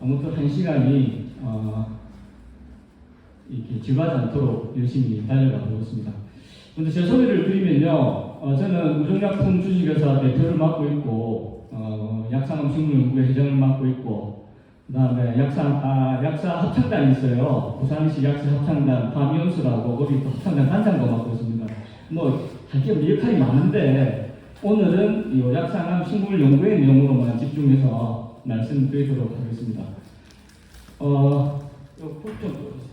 아무튼 한 시간이 이렇게 지루하지 않도록 열심히 달려가 보겠습니다. 먼저 제 소개를 드리면요, 저는 우정약품 주식회사 대표를 맡고 있고, 약산음식물연구회 회장을 맡고 있고, 그 다음에 약사 합창단이 있어요. 부산시 약사 합창단 파미연수라고 거기 또 합창단 단장도 맡고 있습니다. 할 게 역할이 많은데 오늘은 이 약산음식물연구회 내용으로만 집중해서 말씀드리도록 하겠습니다. 요 불좀 보세요.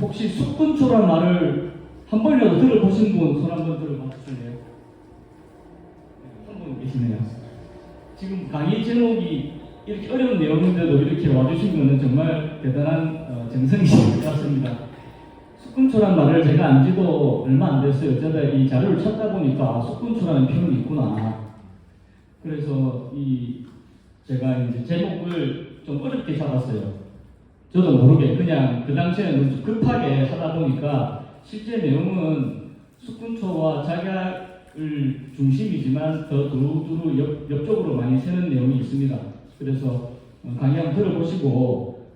혹시 숙군초란 말을 한 번이라도 들어보신 분 손 한 번 들어봐주실래요? 한 분 계시네요. 지금 강의 제목이 이렇게 어려운 내용인데도 이렇게 와주신 거는 정말 대단한 정성이신 것 같습니다. 숙군초란 말을 제가 안 지도 얼마 안 됐어요. 제가 이 자료를 찾다 보니까 숙군초라는 표현이 있구나. 그래서 제가 이제 제목을 좀 어렵게 잡았어요. 저도 모르게 그냥 그 당시에는 급하게 하다 보니까 실제 내용은 숙군초와 작약을 중심이지만 더 두루두루 옆쪽으로 많이 새는 내용이 있습니다. 그래서 강의 한번 들어보시고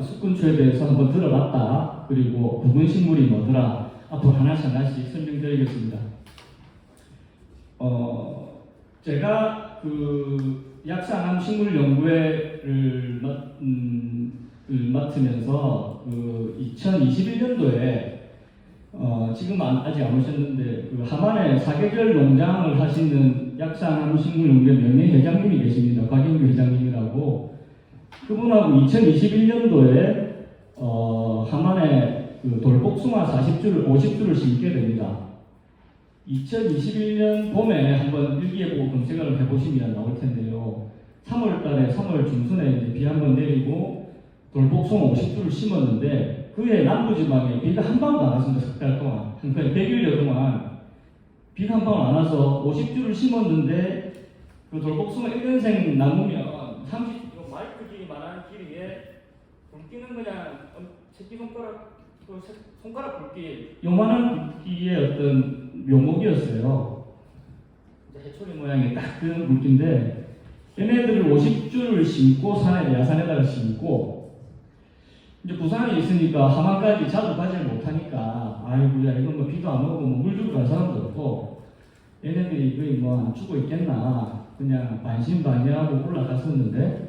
숙군초에 대해서 한번 들어봤다. 그리고 굵은 식물이 뭐더라. 앞으로 하나씩 설명드리겠습니다. 제가 그 약산암식물연구회를 맡으면서 그 2021년도에 지금 아직 안 오셨는데 그 하만에 사계절 농장을 하시는 약산암식물연구회 명예회장님이 계십니다. 곽인규 회장님이라고. 그분하고 2021년도에 하만에 그 돌복숭아 50주를 심게 됩니다. 2021년 봄에 한번 일기예보 검색을 해보시면 나올 텐데요. 3월 중순에 이제 비 한번 내리고 돌복숭아 50주를 심었는데 그해 남부지방에 비가 한 방울도 안 왔습니다. 석 달 동안. 그러니까 100일여 동안 비가 한 방울 안 와서 50주를 심었는데 그 돌복숭아 1년생 나무면 30, 마이크 길이만한 길이에 굵기는 그냥 손가락 굵기 요만한 굵기의 어떤 묘목이었어요. 해초리 모양의 딱 그런 굵기인데 얘네들을 50주를 심고 야산에다가 심고 이제 부산에 있으니까 하만까지 자주 가지 못하니까 아이고야 이건 뭐 비도 안 오고 물 주고 갈 사람도 없고 얘네들이 거의 뭐 안 죽어 있겠나 그냥 반신반의하고 올라갔었는데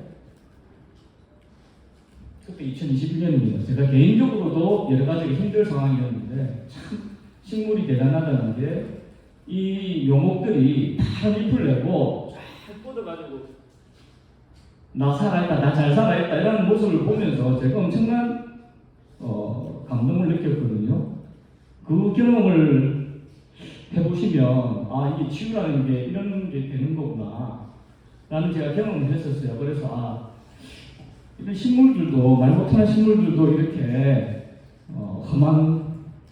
그때 2021년입니다. 제가 개인적으로도 여러 가지가 힘들 상황이었는데 참 식물이 대단하다는 게 이 묘목들이 파란 잎을 내고 쫙 뻗어가지고 나 살아있다, 나 잘 살아있다 이런 모습을 보면서 제가 엄청난 감동을 느꼈거든요. 그 경험을 해보시면 이게 치유라는 게 이런 게 되는 거구나 라는 제가 경험을 했었어요. 그래서 이런 식물들도 말 못하는 식물들도 이렇게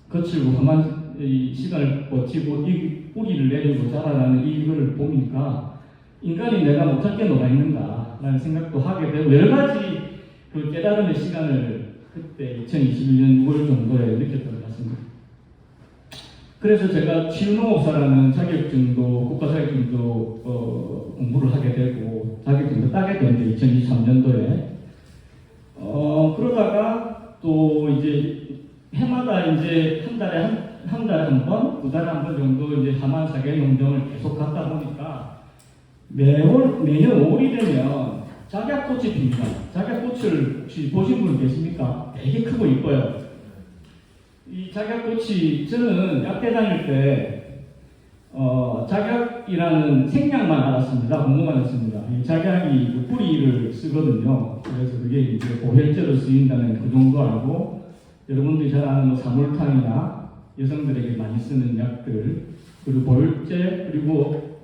거칠고 험한 이 시간을 버티고 이 뿌리를 내리고 자라나는 이거를 보니까 인간이 내가 못할 게 뭐가 있는가 라는 생각도 하게 되고 여러 가지 그 깨달음의 시간을 그때 2021년 6월 정도에 느꼈던 것 같습니다. 그래서 제가 치유농업사라는 자격증도 국가 자격증도 공부를 하게 되고 자격증도 따게 됐는데 2023년도에 그러다가 또 이제 해마다 이제 한 달에 한 번, 두 달에 한 번 정도 이제 하만 사계 농장을 계속 갔다 보니까 매년 5월이 되면 작약꽃이 핍니다. 작약꽃을 혹시 보신 분 계십니까? 되게 크고 이뻐요. 이 작약꽃이 저는 약대 다닐 때 작약이라는 생략만 알았습니다. 공부만 했습니다. 이 작약이 그 뿌리를 쓰거든요. 그래서 그게 이제 보혈제로 쓰인다는 그 정도 알고 여러분들이 잘 아는 뭐 사물탕이나 여성들에게 많이 쓰는 약들 그리고 보혈제 그리고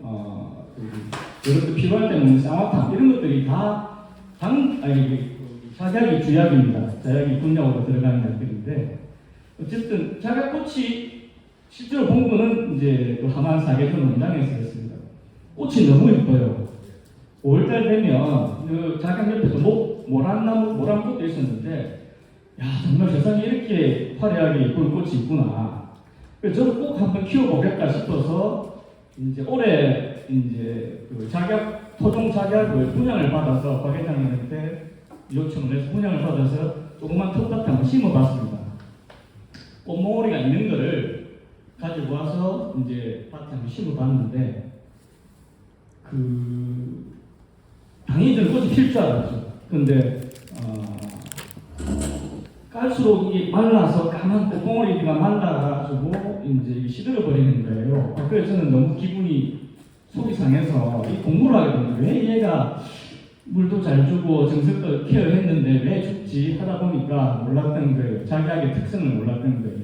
여러분들 필요할 때 먹는 쌍화탕 이런 것들이 다 작약이 주약입니다. 작약이 군약으로 들어가는 약들인데 어쨌든 작약꽃이 실제로 본 거는 이제 그 하만 사계절 농장에서 했습니다. 꽃이 너무 예뻐요. 5월달 되면 그 작약 옆에도 모란꽃도 있었는데 야 정말 세상에 이렇게 화려하게 예쁜 꽃이 있구나. 그래서 저도 꼭 한번 키워보겠다 싶어서 이제 올해 이제 그 자격 토종 자격을 분양을 받아서 박 회장님한테 요청을 해서 분양을 받아서 조그만 텃밭에 한번 심어봤습니다. 꽃몽오리가 있는 거를 가지고 와서 이제 밭에 한번 심어봤는데 당연히 저는 꽃이 필 줄 알았죠. 근데 깔수록 이게 말라서 까만 꽃봉오리가 말라가지고 이제 시들어 버리는 거예요. 그래서 저는 너무 기분이 속이 상해서 이 공부를 하게 됐는데 왜 얘가 물도 잘 주고 정성도 케어했는데 왜 죽지 하다 보니까 몰랐던 거예요. 자기의 특성을 몰랐던 거예요.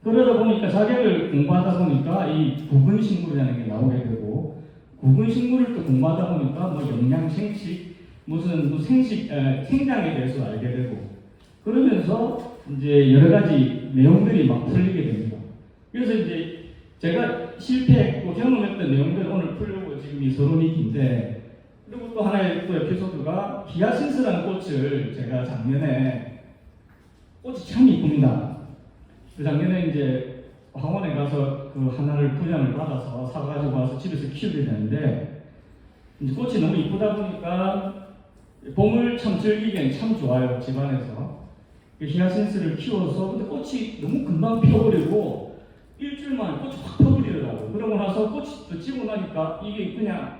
그러다 보니까 자격을 공부하다 보니까 이 구근식물이라는 게 나오게 되고 구근식물을 또 공부하다 보니까 뭐 영양 생식 무슨 생장에 대해서 알게 되고 그러면서 이제 여러 가지 내용들이 막 풀리게 됩니다. 그래서 이제 제가 실패했고 경험했던 내용들을 오늘 풀려고 지금 이 서론이기인데 그리고 또 하나의 또 에피소드가 히아신스라는 꽃을 제가 작년에 꽃이 참 이쁩니다. 그 작년에 이제 황원에 가서 그 하나를 분양을 받아서 사가지고 와서 집에서 키우게 되는데 이제 꽃이 너무 이쁘다 보니까 봄을 참 즐기기엔 참 좋아요. 집안에서 히아신스를 키워서 근데 꽃이 너무 금방 피어버리고 일주일 만에 꽃이 확 펴버리더라고요. 그러고 나서 꽃이 또 지고 나니까 이게 그냥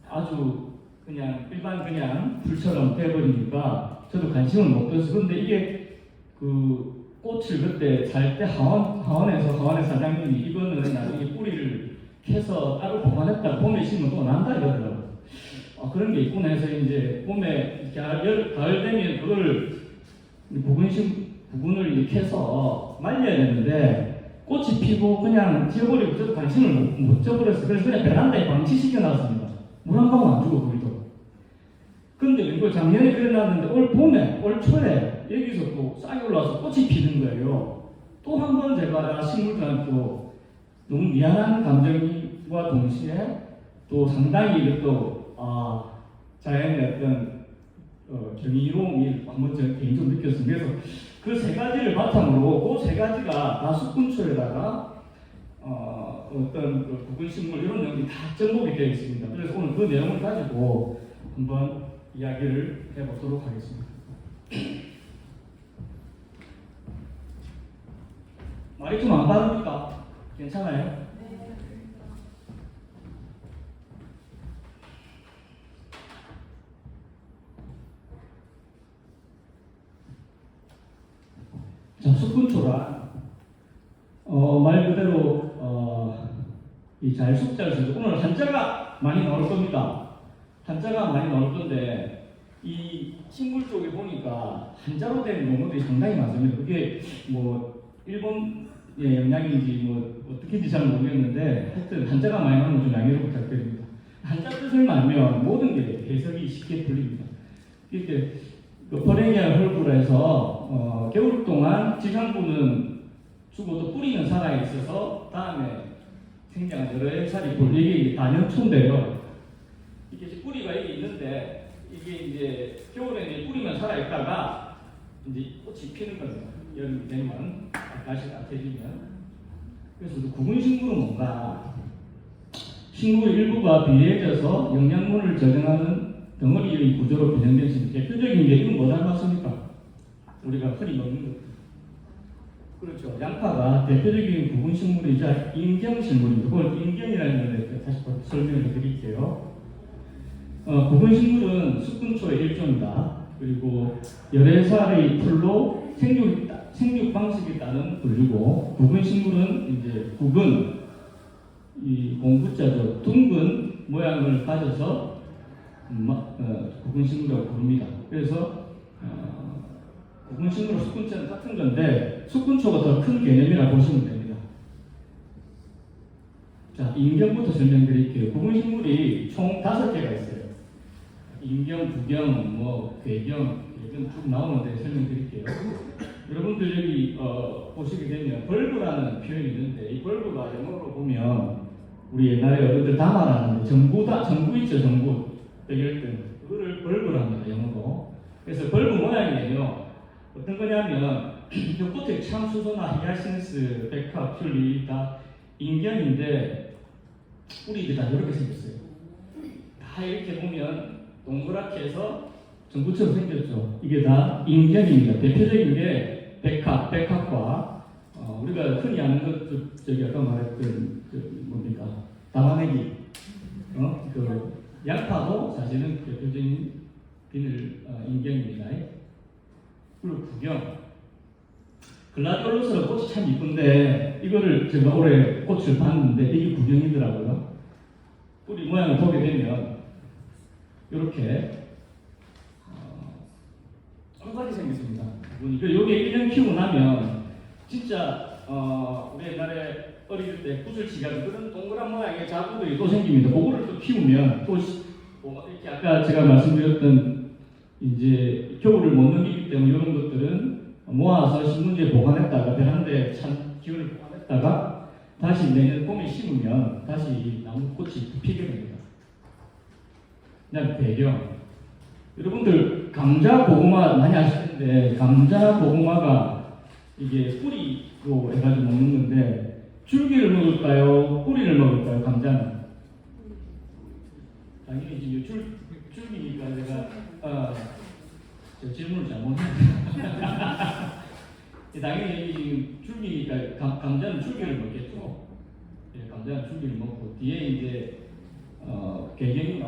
아주 그냥 일반 그냥 불처럼 돼버리니까 저도 관심을 못 둬서 근데 이게 그 꽃을 그때 살 때 하원의 사장님이 이거는 나중에 뿌리를 캐서 따로 보관했다가 봄에 심으면 또 난다 이러더라고요. 그런 게 있구나 해서 이제 봄에 가을 되면 그걸 부분을 이렇게 해서 말려야 되는데 꽃이 피고 그냥 지어버리고 저도 관심을 못 줘버렸어요. 그래서 그냥 베란다에 방치시켜 놨습니다. 물 한 방울 안 주고 거기도. 근데 이거 작년에 그래놨는데 올 봄에 올 초에 여기서 또 싹이 올라와서 꽃이 피는 거예요. 또 한 번 제가 식물들한테 또 너무 미안한 감정과 동시에 또 상당히 또 자연의 어떤 경이로움이 한번 제가 개인적으로 느꼈습니다. 그래서 그 세 가지를 바탕으로 그 세 가지가 다 숙군초에다가 어떤 그 구근식물 이런 내용이 다 접목이 되어 있습니다. 그래서 오늘 그 내용을 가지고 한번 이야기를 해보도록 하겠습니다. 말이 좀 안 빠릅니까? 괜찮아요? 자, 숙군초란 말 그대로 이 자율숙자에서 오늘 한자가 많이 나올 겁니다. 한자가 많이 나올 건데 이 식물 쪽에 보니까 한자로 된 용어들이 상당히 많습니다. 그게 뭐 일본의 영향인지 뭐 어떻게인지 잘 모르겠는데 하여튼 한자가 많이 나오면 좀 양해를 부탁드립니다. 한자 뜻을 알면 모든 게 해석이 쉽게 풀립니다. 이렇게 버레니아 헐브라 해서 겨울 동안 지상부는 죽어도 뿌리는 살아 있어서 다음에 생장한 여러 해 살이 볼 이게 단연초인데요. 이게 뿌리가 이게 있는데 이게 이제 겨울에 뿌리만 살아 있다가 이제 꽃이 피는 거예요. 여름이 되면 날씨가 따뜻해지면. 그래서 구근식물은 뭔가 식물 일부가 비례해져서 영양분을 저장하는 덩어리의 구조로 변형된 식물. 대표적인 게 이건 뭐 닮았습니까? 우리가 흔히 먹는 것. 그렇죠. 양파가 대표적인 구근식물이자 인경식물입니다. 그걸 인경이라는 걸 다시 설명을 드릴게요. 구근식물은 숙군초의 일종이다. 그리고 열애살의 풀로 생육 방식에 따른 분류고 구근식물은 이제 구근 이 공구자죠. 둥근 모양을 가져서 구근식물이라고 부릅니다. 그래서 구근식물과 숙군초는 같은 건데 숙군초가 더 큰 개념이라고 보시면 됩니다. 자, 인경부터 설명드릴게요. 구근식물이 총 5개가 있어요. 인경, 부경, 괴경 쭉 나오는데 설명드릴게요. 여러분들 여기 보시게 되면 벌브라는 표현이 있는데 이 벌브가 영어로 보면 우리 옛날에 어른들 담아라는데 전구 있죠, 전구 백열등 그거를 벌브랍니다, 영어로. 그래서 벌브 모양이에요. 어떤 거냐면 이 꽃의 참수소나 히아신스, 백합, 튤립 다 인견인데 뿌리들이 다 이렇게 생겼어요. 다 이렇게 보면 동그랗게 해서 전구처럼 생겼죠. 이게 다 인견입니다. 대표적인 게 백합과 우리가 흔히 아는 것, 저기 아까 말했던 뭡니까? 담아내기. 그 양파도 사실은 대표적인 비늘 인견입니다. 그리고 구경. 글라디올루스는 꽃이 참 이쁜데 이거를 제가 올해 꽃을 봤는데 이게 구경이더라고요. 뿌리 모양을 보게 되면 이렇게 ton하게 생겼습니다. 요게 1년 키우고 나면 진짜 우리 옛날에 어릴 때 구슬치기 하는 그런 동그란 모양의 자구들이 또 생깁니다. 그거를 또 키우면 또 이렇게 아까 제가 말씀드렸던 이제 겨울을 못 넘기기 때문에 이런 것들은 모아서 신문지에 보관했다가 베란다에 찬 기운을 보관했다가 다시 내년 봄에 심으면 다시 나무꽃이 피게 됩니다. 그다음 배경. 여러분들 감자 고구마 많이 아시는데 감자 고구마가 이게 뿌리로 해가지고 먹는 건데 줄기를 먹을까요? 뿌리를 먹을까요? 감자는 당연히 지금 줄기니까 제가 저 질문을 잘못했네요. 당연히 지금 줄기니까 감자는 줄기를 먹겠죠. 예, 감자는 줄기를 먹고 뒤에 이제 개근이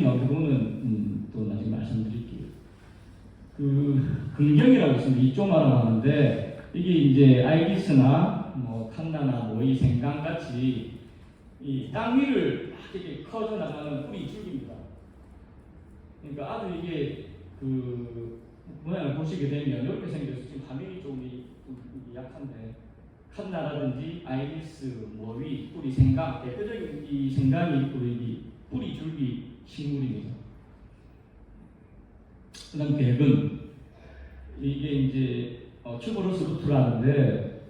나오고 그거는 또 나중에 말씀드릴게요. 그 근경이라고 있습니다. 이조마라고 하는데 이게 이제 아이리스나 뭐 칸나나 모이 생강 같이 이 땅 위를 막 이렇게 커져 나가는 뿌리 줄기입니다. 그러니까 아주 이게 그 모양을 보시게 되면 이렇게 생겨서 지금 화면이 좀 약한데 칸나라든지 아이리스, 모이, 뿌리 생강 대표적인 이 생강이 뿌리 줄기 식물입니다. 그다음 개근 이게 이제 튜버러스 루트라는데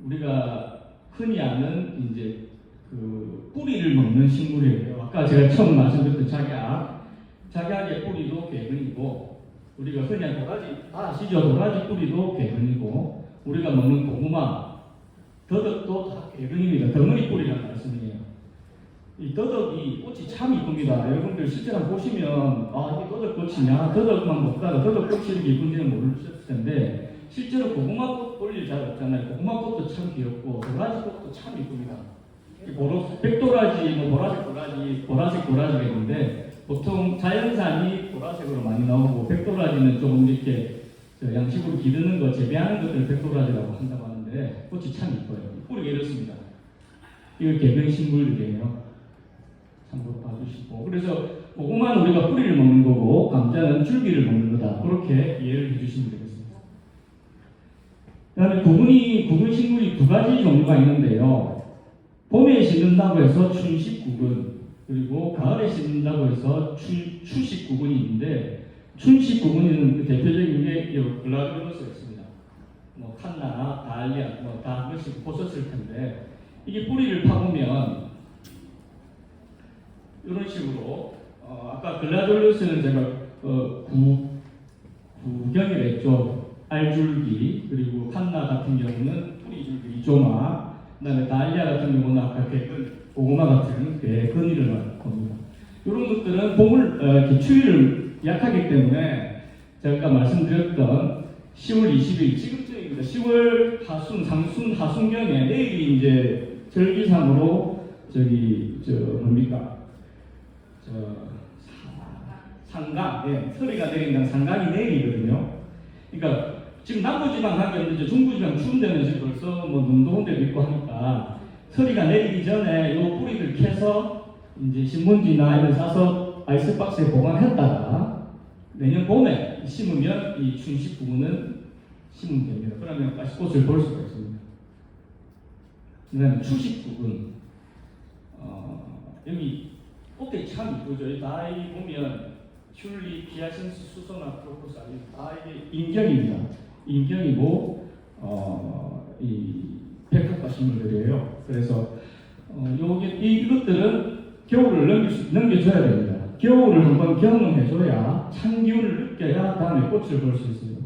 우리가 흔히 아는 이제 그 뿌리를 먹는 식물이에요. 아까 제가 처음 말씀드렸던 작약의 뿌리도 개근이고 우리가 흔히 도라지 다 아시죠? 도라지 뿌리도 개근이고 우리가 먹는 고구마 더덕도 다 개근입니다. 덩어리 뿌리라는 말씀이에요. 이 더덕이 꽃이 참 이쁩니다. 여러분들 실제로 보시면 이게 더덕꽃이냐 더덕만 먹다가 더덕꽃이 이렇게 이쁜지는 모르셨을 텐데 실제로 고구마꽃 볼 일 잘 없잖아요. 고구마꽃도 참 귀엽고 도라지꽃도 참 이쁩니다. 백도라지, 보라색 도라지가 있는데 보통 자연산이 보라색으로 많이 나오고 백도라지는 조금 이렇게 양식으로 기르는 거 재배하는 것들을 백도라지라고 한다고 하는데 꽃이 참 이뻐요. 뿌리가 이렇습니다. 이거 개변 식물들이에요. 참고로 봐주시고 그래서 고구마는 우리가 뿌리를 먹는 거고 감자는 줄기를 먹는 거다. 그렇게 이해를 해주시면 되겠습니다. 그다음에 구근 식물이 두 가지 종류가 있는데요. 봄에 심는다고 해서 춘식구근 그리고 가을에 심는다고 해서 추식구근이 있는데 춘식구근은 그 대표적인 게 글라디올루스가 있습니다. 뭐 칸나나 다알리아 뭐 다 한 번씩 보셨을 텐데 이게 뿌리를 파보면 이런 식으로 아까 글라디올루스는 제가 구경이라 했죠. 알줄기 그리고 칸나 같은 경우는 뿌리줄기 이조마 그다음에 다알리아 같은 경우는 아까 고구마 같은 근이를 겁니다. 이런 것들은 봄을 추위를 약하기 때문에 제가 아까 말씀드렸던 10월 20일 지금쯤입니다. 10월 상순 하순경에 내일이 이제 절기상으로 상강, 서리가 내린다는 상강이 내일이거든요. 그러니까 지금 남부지방 하기 없는데 중부지방 추운 데는 지금 벌써 뭐 눈도 온 데도 있고 하니까 서리가 내리기 전에 이 뿌리를 캐서 이제 신문지나 이런 싸서 아이스박스에 보관했다가 내년 봄에 심으면 이 춘식 부분은 심으면 됩니다. 그러면 꽃을 볼 수가 있습니다. 그다음에 추식 부분 여기 꽃들이 참 이쁘죠. 다 보면 튤립, 히아신스, 수소나 크로커스 다 이게 인경입니다. 인경이고 이 백합과 식물들이에요. 그래서 이것들은 겨울을 넘겨줘야 됩니다. 겨울을 한번 경험해줘야 찬 기운을 느껴야 다음에 꽃을 볼 수 있어요.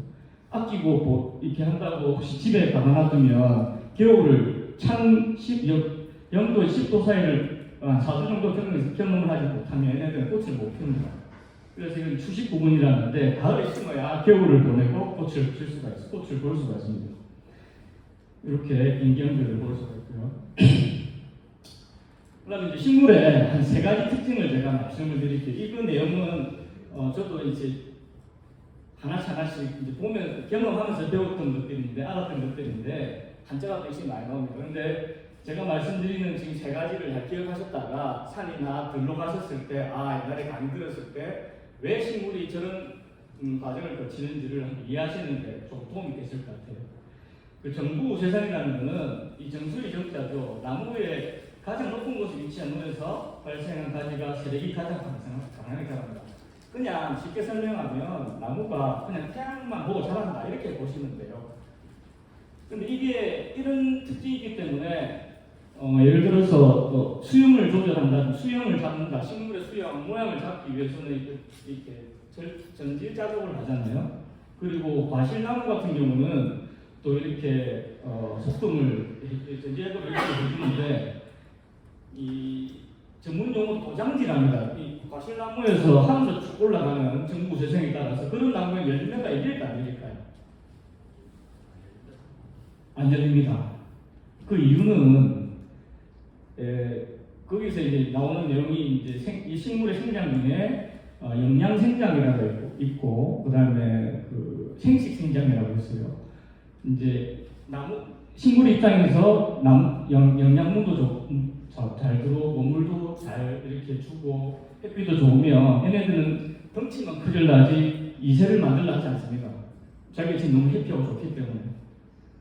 아끼고 이렇게 한다고 혹시 집에 가둬 놔두면 겨울을 찬 0도 10도 사이를 한 4주 정도 경험을 하지 못하면 얘네들은 꽃을 못 핍니다. 그래서 이건 추식 부분이라는데 가을에 심어야 겨울을 보내고 꽃을 필 수가 있어, 꽃을 볼 수가 있습니다. 이렇게 인경들을 볼 수가 있고요. 그다음에 이제 식물의 한 3가지 특징을 제가 말씀을 드릴게요. 이 내용은 저도 이제 하나씩 이제 보면 경험하면서 배웠던 것들인데, 알았던 것들인데 한자가 굉장히 많이 나옵니다. 그런데 제가 말씀드리는 지금 3가지를 잘 기억하셨다가 산이나 들로 가셨을 때, 옛날에 강의 들었을 때 왜 식물이 저런 과정을 거치는지를 이해하시는데 좀 도움이 됐을 것 같아요. 그 정부우세상이라는 것은 이 정수의 정자죠. 나무의 가장 높은 곳에 위치한 물에서 발생한 가지가 세력이 가장 강하게 자랍니다. 그냥 쉽게 설명하면 나무가 그냥 태양만 보고 자란다 이렇게 보시면 돼요. 근데 이게 이런 특징이기 때문에 예를 들어서 수영을 조절한다, 수영을 잡는다, 식물의 수영 모양을 잡기 위해서는 이렇게 전지 작업을 하잖아요. 그리고 과실나무 같은 경우는 또 이렇게 소금을 전지 작업을 이렇게 해주는데 이 전문 용어 도장지랍니다. 이 과실나무에서 하늘로 쭉 올라가는 정부우세상에 따라서 그런 나무의 열매가 열릴까 안 열릴까요? 안 열립니다. 그 이유는 거기서 이제 나오는 내용이 이제 이 식물의 생장 중에 영양 생장이라고 있고, 그다음에 그 생식 생장이라고 있어요. 이제 식물 입장에서 영양분도 잘 들어오고 물도 잘 이렇게 주고 햇빛도 좋으면 얘네들은 덩치만 크질라지 이세를 만들려 하지 않습니다. 자기가 지금 너무 해피하고 좋기 때문에.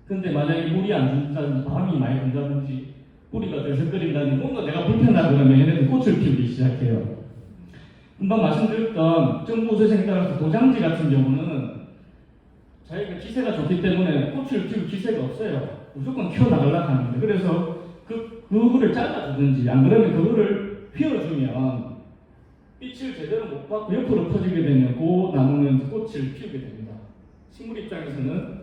근데 만약에 물이 안 준다든지 바람이 많이 분다든지 뿌리가 들썩거린다든지 뭔가 내가 불편하다 그러면 얘네들 꽃을 피우기 시작해요. 금방 말씀드렸던 정부우세상에 따라서 도장지 같은 경우는 자기가 기세가 좋기 때문에 꽃을 피울 기세가 없어요. 무조건 키워나가려고 하는데, 그래서 그거를 잘라주든지 안 그러면 그거를 피워주면 빛을 제대로 못 받고 옆으로 퍼지게 되면 그 나무는 꽃을 피우게 됩니다. 식물 입장에서는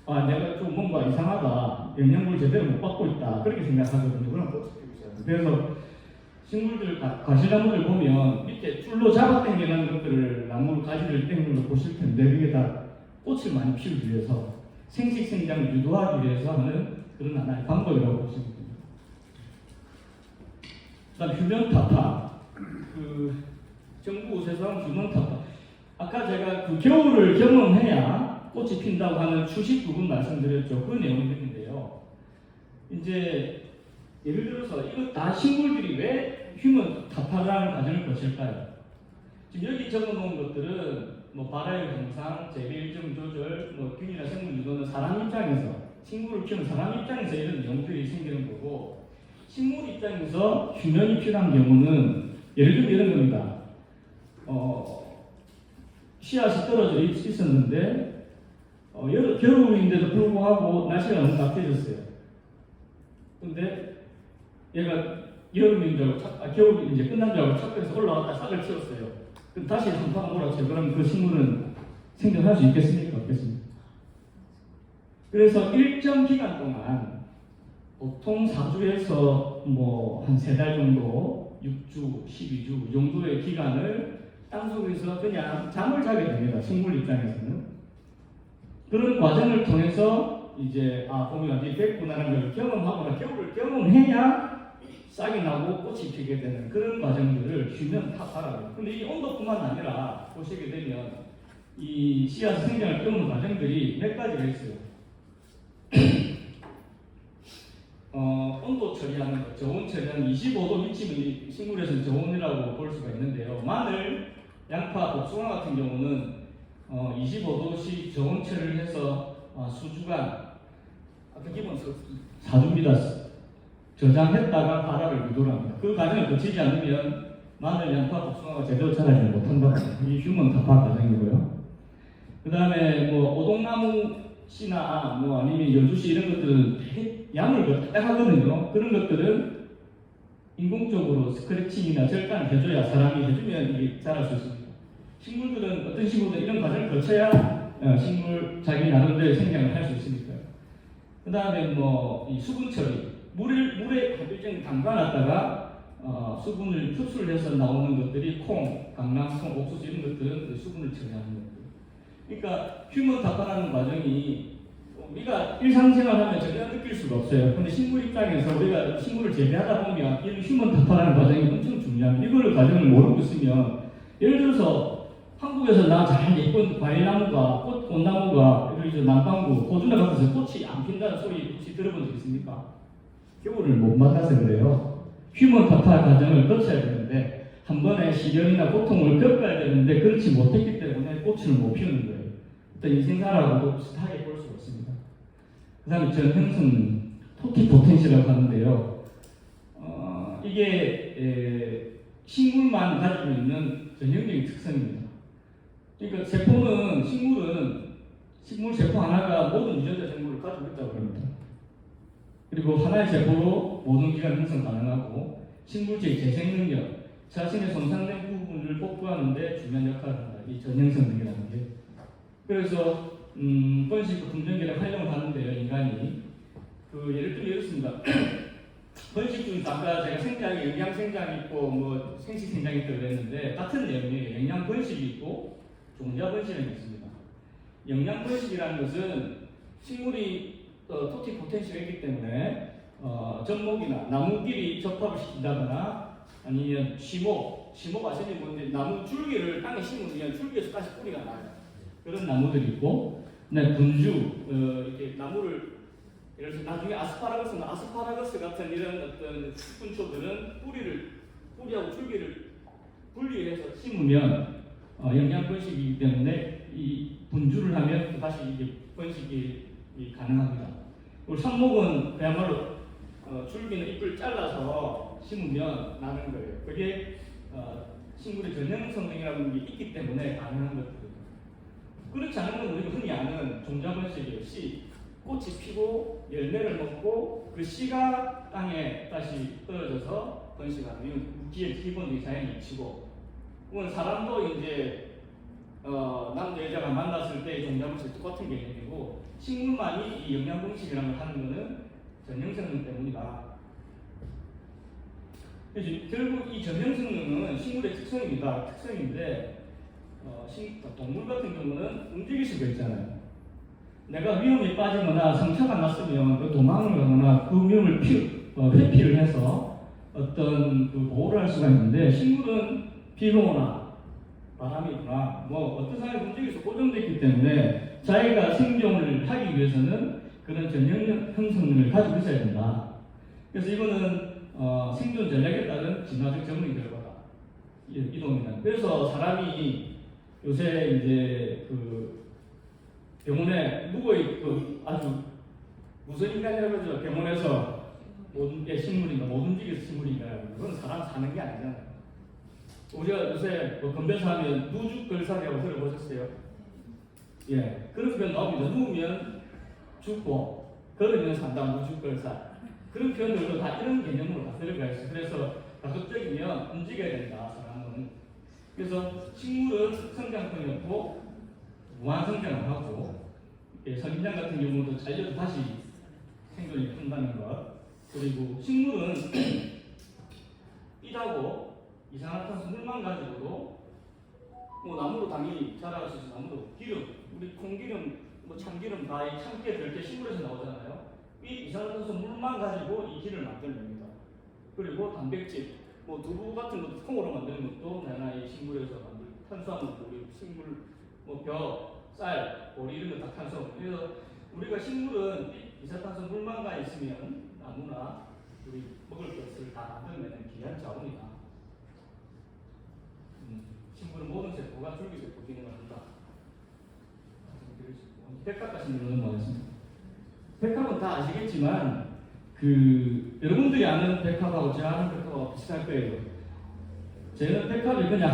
내가 좀 뭔가 이상하다, 영양분을 제대로 못 받고 있다 그렇게 생각하거든요. 그럼 꽃을 피우기 시작합니다. 그래서 식물들, 과실나무들 보면 밑에 줄로 잡아 당기는 것들을 나무 가지를 당기는 걸 보실 텐데 그게 다 꽃을 많이 피우기 위해서 생식 생장을 유도하기 위해서 하는 그런 하나의 방법이라고 보시면 됩니다. 그다음 휴면타파, 그 정부우세상 휴면타파. 아까 제가 그 겨울을 경험해야 꽃이 핀다고 하는 추식 부분 말씀드렸죠. 그 내용인데요. 이제 예를 들어서 이거 다 식물들이 왜 휴면타파라는 과정을 거칠까요? 지금 여기 적어놓은 것들은 발화율 향상, 재배 일정 조절, 균이나 생물 유도는 사람 입장에서, 식물을 키우는 사람 입장에서 이런 내용들이 생기는 거고, 식물 입장에서 휴면이 필요한 경우는 예를 들면 이런 겁니다. 씨앗이 떨어져 있었는데 겨울인데도 불구하고 날씨가 너무 따뜻해졌어요. 근데 얘가 여름인 줄 알고 겨울이 이제 끝난 줄 알고 착각해서 올라왔다 싹을 틔웠어요. 그럼 다시 한판 몰아쳐요. 그럼 그 식물은 생존할 수 있겠습니까? 없겠습니까? 그래서 일정 기간 동안 보통 4주에서 한 3달 정도, 6주, 12주 정도의 기간을 땅속에서 그냥 잠을 자게 됩니다. 식물 입장에서는. 그런 과정을 통해서 이제 봄이 완전히 됐구나라는 걸 경험하거나 겨울을 경험해야 싹이 나고 꽃이 피게 되는 그런 과정들을 휴면타파라고 해요. 근데 이 온도뿐만 아니라 보시게 되면 이 씨앗 생장을 끊는 과정들이 몇 가지가 있어요. 온도 처리하는 것, 저온 처리하는 25도 미치면 식물에서는 저온이라고 볼 수가 있는데요. 마늘, 양파, 복숭아 같은 경우는 25도씩 저온 처리를 해서 수주간, 아까 기본 4주입니다. 저장했다가 발화를 유도를 합니다. 그 과정을 거치지 않으면 마늘, 양파, 복숭아가 제대로 자라지 못한다고 합니다. 이게 휴면타파 과정이고요. 그 다음에 오동나무 씨나 아니면 여주씨 이런 것들은 양을 딱 하거든요. 그런 것들은 인공적으로 스크래칭이나 절단을 해줘야, 사람이 해주면 이게 자랄 수 있습니다. 식물들은 어떤 식물들은 이런 과정을 거쳐야 식물 자기 나름대로 생장을 할 수 있으니까요. 그 다음에 이 수분 처리, 물에 일정 담가놨다가 수분을 흡수를 해서 나오는 것들이 콩, 강낭콩, 옥수수 이런 것들은 그 수분을 처리하는 것들. 그러니까 휴먼 타파라는 과정이 우리가 일상생활하면 전혀 느낄 수가 없어요. 근데 식물 입장에서 우리가 식물을 재배하다 보면 이런 휴먼 타파라는 과정이 엄청 중요합니다. 이걸 과정을 모르고 있으면 예를 들어서 한국에서 나 잘 예쁜 과일나무가 꽃나무가 그리고 남방구 호주나 같은 데서 꽃이 안 핀다는 소리 혹시 들어본 적 있습니까? 겨울을 못 만나서 그래요. 휴먼 타파 과정을 거쳐야 되는데 한 번에 시련이나 고통을 겪어야 되는데 그렇지 못했기 때문에 꽃을 못 피우는 거예요. 어떤 인생사라고도 비슷하게 볼 수가 있습니다. 그 다음에 전형성 토티포텐시라고 하는데요. 이게 식물만 가지고 있는 전형적인 특성입니다. 그러니까 식물 세포 하나가 모든 유전자 정보를 가지고 있다고 합니다. 그리고 하나의 세포로 모든 기관 형성 가능하고 식물체의 재생 능력, 자신의 손상된 부분을 복구하는 데 중요한 역할을 한다. 이 전형성 능력이라는 게. 그래서 번식 금전계를 활용을 하는데요, 인간이. 예를 들겠습니다. 번식 중에서 아까 제가 생장이 영양 생장이 있고 뭐 생식 생장이 있다고 그랬는데 같은 내용이에요. 영양 번식이 있고 종자 번식이 있습니다. 영양 번식이라는 것은 식물이 토티포텐시가 있기 때문에 접목이나 나무끼리 접합을 시킨다거나 아니면 시목 아시는 분들 나무 줄기를 땅에 심으면 줄기에서 다시 뿌리가 나요. 그런 나무들이 있고, 분주 이렇게 나무를 예를 들어서 나중에 아스파라거스 같은 이런 어떤 식분초들은 뿌리하고 줄기를 분리해서 심으면 영양 번식이기 때문에 이 분주를 하면 다시 이게 번식이 가능합니다. 그리고 삽목은 그야말로 줄기는 잎을 잘라서 심으면 나는 거예요. 그게 식물의 전형성능이라는 게 있기 때문에 가능한 것들입니다. 그렇지 않은 건 우리가 흔히 아는 종자 번식이에요. 씨, 꽃이 피고 열매를 먹고 그 씨가 땅에 다시 떨어져서 번식하는 기본적인 자연의 이치고, 오늘 사람도 이제 남자 여자가 만났을 때 종자 번식 똑같은 개념이고, 식물만이 이 영양 번식이라는 걸 하는 것은 전형성능 때문이다. 그래서 결국 이 전형성능은 식물의 특성인데 동물 같은 경우는 움직일 수가 있잖아요. 내가 위험에 빠지거나 상처가 났으면 그 도망을 가거나 그 위험을 회피를 해서 어떤 보호를 할 수가 있는데, 식물은 비가 오나 바람이 부나 뭐 어떤 상황에 움직여서 고정되어 있기 때문에 자기가 생존을 하기 위해서는 그런 전형성능을 가지고 있어야 된다. 그래서 이거는 생존 전략에 따른 진화적 정리 결과다. 이동이다. 그래서 사람이 요새 이제 병원에 누워있고 아주 무슨 인간이라고 하죠. 병원에서 모든 게 식물인가, 못 움직여서 식물인가. 그건 사람 사는 게 아니잖아요. 우리가 요새 건배사 하면 누죽걸살이라고 들어보셨어요? 예, 그런 표현 나옵니다. 누우면 죽고 걸으면 산다, 누죽걸살. 그런 표현들도 다 이런 개념으로 다 들어가 있어요. 그래서 가급적이면 움직여야 된다, 사람은. 그래서 식물은 성장성이 없고 무한성장을 하고, 선인장 같은 경우도 잘려도 다시 생존이 한다는 것. 그리고 식물은 삐다고 이산화탄소 물만 가지고도 나무로 당연히 자라갈 수 있어요. 나무도 기름, 우리 콩기름, 참기름 다 이 참깨 들깨 식물에서 나오잖아요. 이 이산화탄소 물만 가지고 이 기름을 만들어냅니다. 그리고 단백질, 두부 같은 것도 콩으로 만드는 것도 이 식물에서 만든 탄수화물, 우리 식물, 벼, 쌀, 보리 이런 거 다 탄수화물. 그래서 우리가 식물은 이산화탄소 물만 가 있으면 나무나 우리 먹을 것을 다 만들어내는 귀한 자원이다. 식물은 모든 세포가 줄기세포 기능을 한다. 백합 같은 경우는 뭐였습니까? 백합은 다 아시겠지만 여러분들이 아는 백합하고 제가 아는 백합하고 비슷할 거예요. 저는 백합이 그냥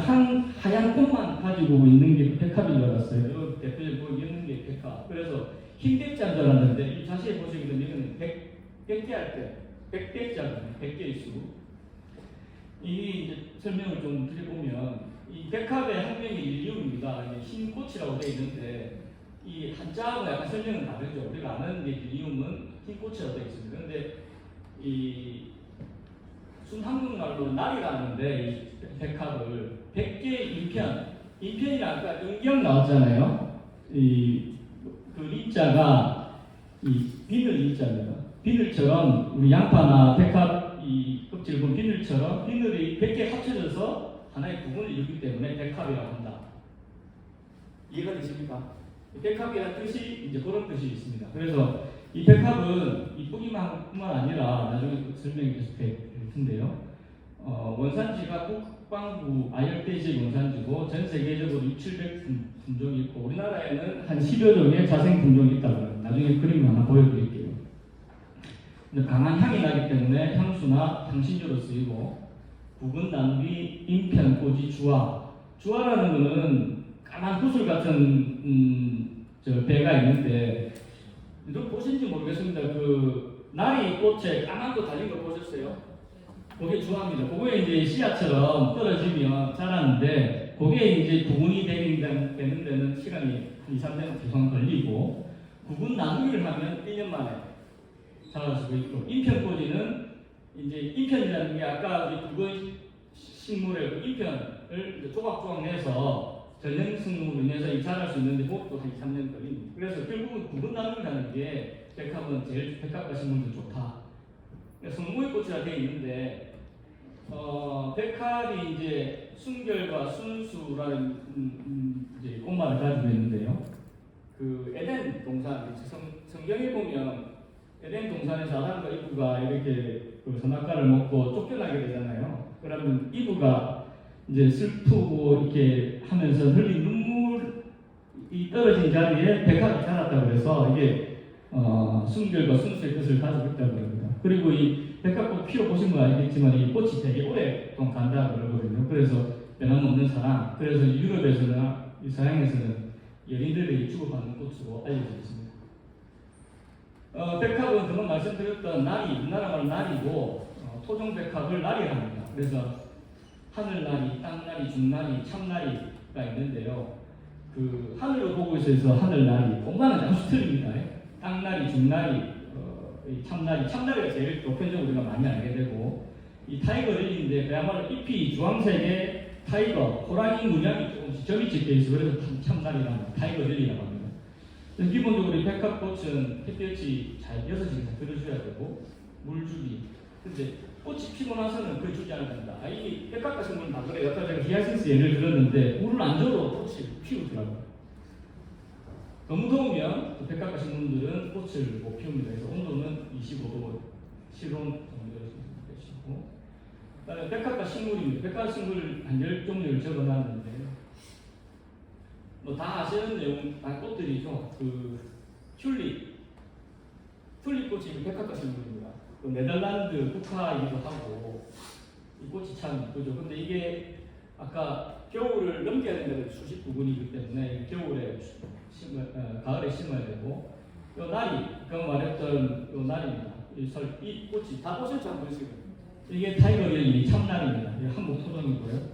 하얀 꽃만 가지고 있는 게 백합인 줄 알았어요. 대표적으로 있는 게 백합. 그래서 흰 백자인 줄 알았는데 이 자세히 보시게 되면 이거는 백개 할 때 백백자거든요. 100개의 수. 이 이제 설명을 좀 드려보면, 이 백합의 학명이 릴리움입니다. 흰 꽃이라고 되어 있는데 이 한자하고 약간 설명은 다르죠. 우리가 아는 게 릴리움은 흰 꽃이라고 되어 있습니다. 그런데 이 순한국말로 날이라는데 이 백합을 100개 인편이라 아까 인경 나왔잖아요. 그 리자가 이 비늘 리자입니다. 비늘처럼 우리 양파나 백합 이 껍질 본 비늘처럼 비늘이 100개 합쳐져서 하나의 구분을 이루기 때문에 백합이라고 한다. 이해가 되십니까? 백합이라는 뜻이 이제 그런 뜻이 있습니다. 그래서 이 백합은 이쁘기만 뿐만 아니라 나중에 설명이 계속 될 텐데요. 원산지가 국방부 아열대지의 원산지고 전 세계적으로 6,700 품종이 있고 우리나라에는 한 10여 종의 자생 품종이 있다고 나중에 그림을 하나 보여드릴게요. 강한 향이 나기 때문에 향수나 향신료로 쓰이고 굵은 나무리, 인편, 꼬지, 주화라는 것은 까만 구슬 같은 저 배가 있는데 너 보신지 모르겠습니다. 그 나리 꽃에 까만 거 달린 거 보셨어요? 그게 주화입니다. 그거에 이제 씨앗처럼 떨어지면 자라는데 그게 이제 구분이 되는 데는 시간이 2-3년 계속 걸리고 구분 나누기를 하면 1년 만에 자랄 수가 있고 인편꽂이는 이제 인편이라는 게 아까 우리 굵은 식물의 그 인편을 조각조각 내서 전형승으로 인해서 자랄 수 있는데 그것도 한 2-3년 걸립니다. 그래서 결국은 구분 나누기라는 게 백합은 제일 백합과 식물도 좋다. 성모의 꽃이라 되어 있는데 백합이 이제 순결과 순수라는 이제 꽃말을 가지고 있는데요. 그 에덴 동산 성경에 보면 에덴 동산에서 아담과 이브가 이렇게 그 선악과를 먹고 쫓겨나게 되잖아요. 그러면 이브가 이제 슬프고 이렇게 하면서 흘린 눈물이 떨어진 자리에 백합이 자랐다고 그래서 이게 순결과 순수의 뜻을 가지고 있다고 합니다. 그리고 이 백합꽃 피워보신 건 알겠지만 이 꽃이 되게 오랫동안 간다고 그러거든요. 그래서 변함없는 사랑. 그래서 유럽에서나 이 서양에서는 연인들이 주고받는 꽃으로 알려져 있습니다. 백합은 금방 말씀드렸던 나리, 우리나라 말 나리고 토종 백합을 나리라 합니다. 그래서 하늘나리, 땅나리, 중나리, 참나리가 있는데요. 그 하늘로 보고 있어서 하늘나리, 엄마는 아주 틀립니다. 땅나리, 중나리, 참나리가 제일 보편적으로 우리가 많이 알게 되고 이 타이거 릴리인데 그야말로 잎이 주황색의 타이거, 호랑이 문양이 조금씩 점이 찍혀 있어 그래서 참나리라고 타이거 릴리라고 합니다. 기본적으로 이 백합꽃은 햇볕이 잘 6시간 잘 들어줘야 되고 물 주기. 근데 꽃이 피고 나서는 그걸 주지 않아야 된다. 이 백합과 식물은 다 그래요. 아까 제가 히아신스 예를 들었는데 물을 안 줘도 꽃이 피우더라고요. 너무 더우면 백합과 식물들은 꽃을 못 피웁니다. 그래서 온도는 25도 실온 정도로 되시고 그다음에 백합과 식물입니다. 백합 식물 한 10종류를 적어놨는데 뭐 다 아시는 내용 다 꽃들이죠. 그 튤립꽃이 백합과 식물입니다. 그 네덜란드 국화이기도 하고 이 꽃이 참 이쁘죠. 근데 이게 아까 겨울을 넘겨야 된다는 수십 부분이기 때문에 겨울에 가을에 심어야 되고 요 나리, 그 말했던 요 나리입니다. 이 꽃이 다 보셨죠? 한번 보시고 이게 타이거 릴리 참나리입니다. 이게 한국 토종이고요.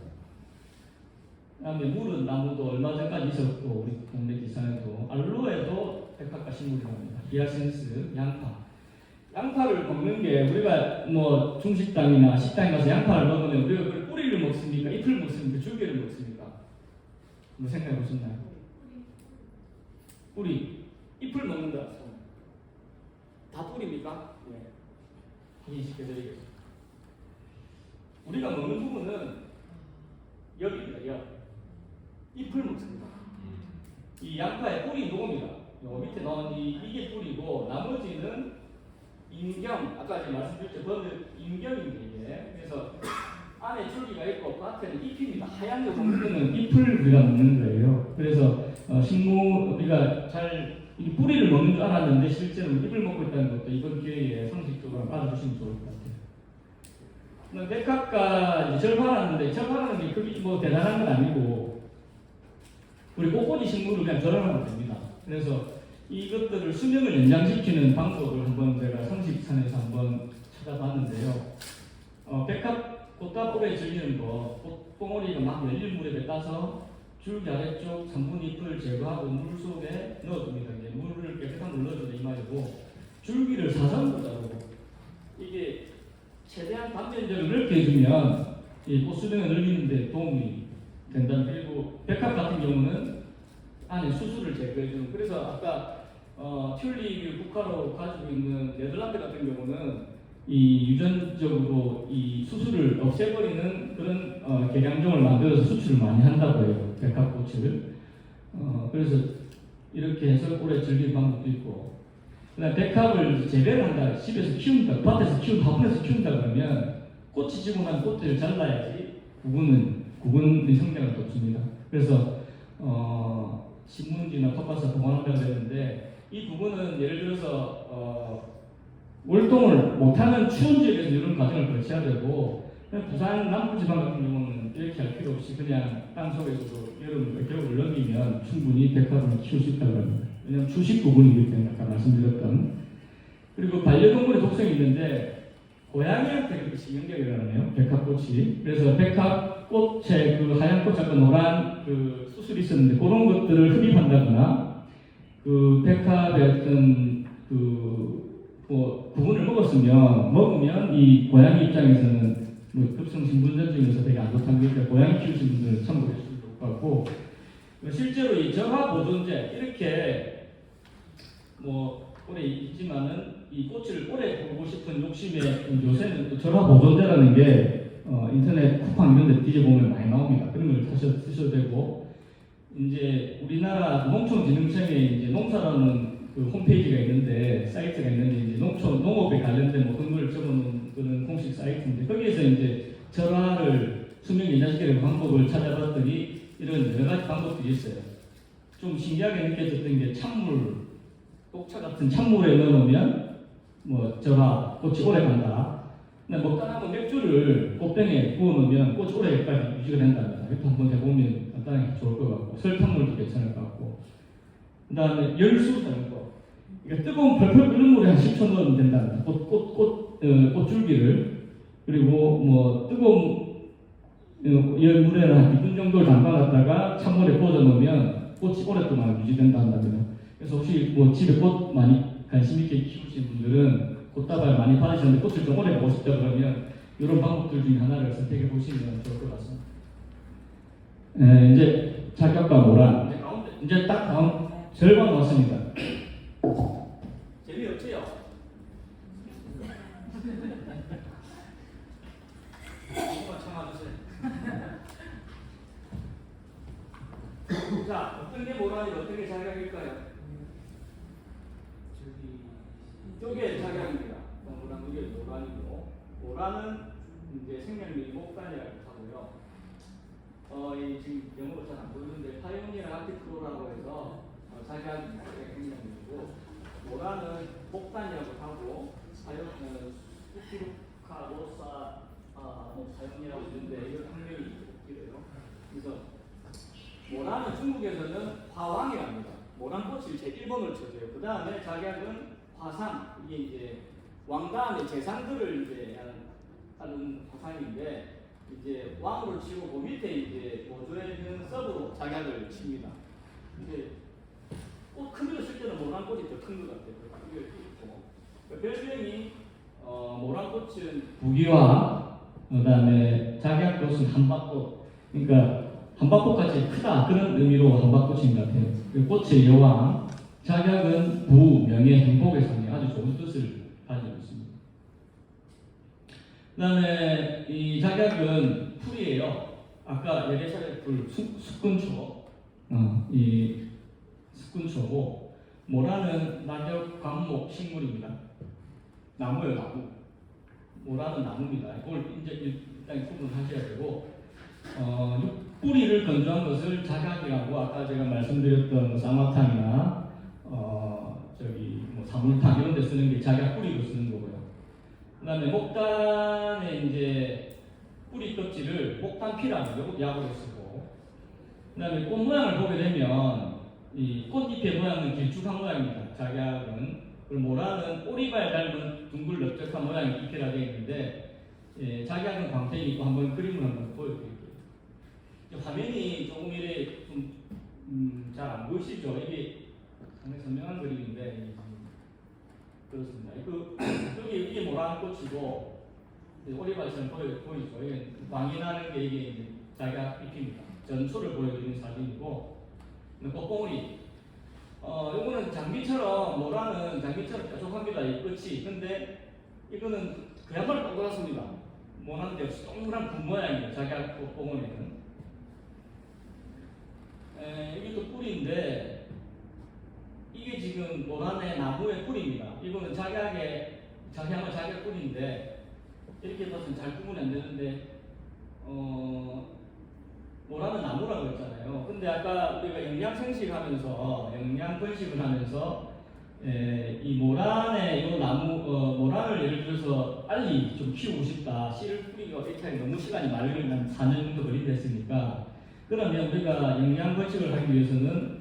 그다음에 물은 나무도 얼마 전까지 있었고 우리 동네 기사에도 알로에도 백합과 식물이랍니다. 히아신스, 양파를 먹는 게 우리가 뭐 중식당이나 식당에 가서 양파를 먹으면 우리가 그걸 뿌리를 먹습니까? 잎을 먹습니까? 줄기를 먹습니까? 뭐 생각해 보셨나요? 뿌리, 잎을 먹는다. 다 뿌리입니까? 네. 확인시켜드리겠습니다. 우리가 먹는 부분은 엽입니다. 엽. 잎을 먹습니다. 이 양파의 뿌리 녹음이다. 요 밑에 넣은 이게 뿌리고 나머지는 인경, 아까 제가 말씀드렸죠. 인경입니다. 이게. 그래서 안에 줄기가 있고 밭에는 잎입니다. 하얀 거 먹는 거는 잎을 우리가 먹는 거예요. 그래서 식물 우리가 잘 이 뿌리를 먹는 줄 알았는데 실제로 잎을 먹고 있다는 것도 이번 기회에 상식적으로 알아주시면 좋을 것 같아요. 백합과 절파하는데 절파하는 게 그게 뭐 대단한 건 아니고 우리 꽃꽂이 식물을 그냥 절하면 됩니다. 그래서 이것들을 수명을 연장시키는 방법을 한번 제가 상식산에서 한번 찾아봤는데요. 백합 꽃가 오래 질리는 거, 꽃봉오리가 막 열린 물에 따서 줄기 아래쪽 상분 잎을 제거하고 물 속에 넣어둡니다. 이제 물을 깨끗한 물 넣어준다 이 말이고 줄기를 사선으로 자르고 이게 최대한 단면적을 넓게 해주면 이 꽃수명을 늘리는데 도움이 된다. 그리고 백합 같은 경우는 안에 수술을 제거해주는. 그래서 아까 튤립을 국화로 가지고 있는 네덜란드 같은 경우는 이 유전적으로 이 수술을 없애버리는 그런 개량종을 만들어서 수출을 많이 한다고 해요. 백합꽃을. 그래서 이렇게 해서 오래 즐기는 방법도 있고. 그다음 백합을 재배를 한다. 집에서 키운다. 밭에서 키운다. 화분에서 키운다 그러면 꽃이 지고 난 꽃을 잘라야지 구근의 성장을 돕습니다. 그래서 신문지나 텃밭에서 보관한다고 했는데 이 부분은 예를 들어서 월동을 못하는 추운 지역에서 이런 과정을 거쳐야 되고 부산 남부지방 같은 경우는 이렇게 할 필요 없이 그냥 땅속에서도 여름을 겨울을 넘기면 충분히 백합을 키울 수 있다고 합니다. 왜냐하면 주식 부분이기 때문에 아까 말씀드렸던. 그리고 반려동물의 독성이 있는데 고양이한테 그렇게 신경계가 일어나네요. 백합꽃이. 그래서 백합꽃에 그 하얀 꽃하고 노란 그 수술이 있었는데 그런 것들을 흡입한다거나 그 백합의 어떤 구분을 먹으면 이 고양이 입장에서는 급성 신분전증에서 되게 안 좋다는 거니까 고양이 키우시는 분들은 참고해 주시면 좋을 것 같고, 실제로 이 절화 보존제 이렇게 오래 있지만은 이 꽃을 오래 보고 싶은 욕심에 요새는 또 절화 보존제라는 게 인터넷 쿠팡 이런 데 뒤져보면 많이 나옵니다. 그런 걸 쓰셔도 되고, 이제 우리나라 농촌진흥청에 이제 농사라는 그 홈페이지가 있는데 사이트가 있는데 이제 농업에 관련된 모든 걸 적어놓은 그런 공식 사이트인데 거기에서 이제 절화를 수명 연장시키는 방법을 찾아봤더니 이런 여러 가지 방법들이 있어요. 좀 신기하게 느껴졌던 게 찬물, 녹차 같은 찬물에 넣어놓으면 절화 꽃이 오래 간다. 근데 먹다 남은 맥주를 꽃병에 부어놓으면 꽃이 오래까지 유지가 된답니다. 이것도 한번 해보면 간단하게 좋을 것 같고, 설탕물도 괜찮을 것 같고, 그 다음에 열수라는 거. 그러니까 뜨거운 펄펄 끓는 물에 한 10초 넣으면 된답니다. 꽃줄기를. 그리고 뜨거운 열물에는 한 2분 정도 담가놨다가 찬물에 꽂아 놓으면 꽃이 오랫동안 유지된다 한답니다. 그래서 혹시 집에 꽃 많이 관심 있게 키우시는 분들은 꽃다발 많이 받으셨는데 꽃을 좀 오래 보고 싶다 그러면 이런 방법들 중에 하나를 선택해 보시면 좋을 것 같습니다. 이제 자격과 모란. 이제 딱 다음 절반 왔습니다. 재미없지요? 조금만 참아주세요. 자, 어떤 게 모란이 어떤 게 자격일까요? 이쪽에 자격입니다. 이게 모란이고, 모란은 이제 생명력이 목단이라고 하고요. 지금 영어로 잘 안 보이는데 파이오니어 아티크로라고 해서 자기한 생명력이고, 모란은 목단이라고 하고 수피루카 로사 사용이라고 있는데 이건 학명이 있고요. 그래서 모란은 중국에서는 화왕이랍니다. 모란꽃이 제 1번을 쳐줘요. 그 다음에 자격은 화상, 이게 이제 왕 다음에 재상들을 이제 하는 화상인데, 이제 왕으로 치고 그 밑에 이제 보조해주는 서브로 작약을 칩니다. 이제 꽃 크기로 쓸 때는 모란꽃이 더 큰 것 같아요. 크기가 있고. 별명이 모란꽃은 부귀와 그다음에 작약꽃은 한박꽃. 그러니까 한박꽃같이 크다 그런 의미로 한박꽃인 것 같아요. 꽃의 여왕, 작약은 부, 명예, 행복의 상징, 아주 좋은 뜻을 가지고 있습니다. 그 다음에 이 작약은 풀이에요. 아까 예배사의 풀, 숙근초, 이 숙근초고, 모란은 낙엽, 광목, 식물입니다. 나무예요, 나무. 모란은 나무입니다. 이걸 이제 일단 구분하셔야 되고, 뿌리를 건조한 것을 작약이라고 아까 제가 말씀드렸던 쌍화탕이나 사물탕 이런 데 쓰는 게 작약 뿌리로 쓰는 거고요. 그 다음에 목단에 이제 뿌리 껍질을 목단피라고 약으로 쓰고, 그 다음에 꽃 모양을 보게 되면 이 꽃잎의 모양은 길쭉한 모양입니다. 작약은. 그리고 모란은 오리발 닮은 둥글 넓적한 모양이 잎이라 되어 있는데, 작약은 광택이 있고 한번 그림을 한번 보여드릴게요. 화면이 조금 이래 좀 잘 안 보이시죠? 이게 상당히 선명한 그림인데 그렇습니다. 이게 모란 꽃이고, 오리발처럼 보이죠. 이게 광이 나는 게 이게 이제 자기가 잎입니다. 전초를 보여드리는 사진이고, 꽃봉오리. 이거는 장미처럼, 모라는 장미처럼 뾰족합니다. 이 끝이. 근데 이거는 그야말로 동그랗습니다. 모란데 동그란 분 모양이에요. 자기가 꽃봉오리는. 이게 또 뿌리인데, 이게 지금 모란의 나무의 뿌리입니다. 이거는 작약의 뿌리인데, 이렇게 봐서는 잘 구분이 안 되는데, 모란은 나무라고 했잖아요. 근데 아까 우리가 영양 번식을 하면서, 이 모란의 이 나무, 모란을 예를 들어서 빨리 좀 키우고 싶다. 씨를 뿌리가 이렇게 하기 너무 시간이 많이 걸리면 4년 정도 걸린다 했으니까, 그러면 우리가 영양 번식을 하기 위해서는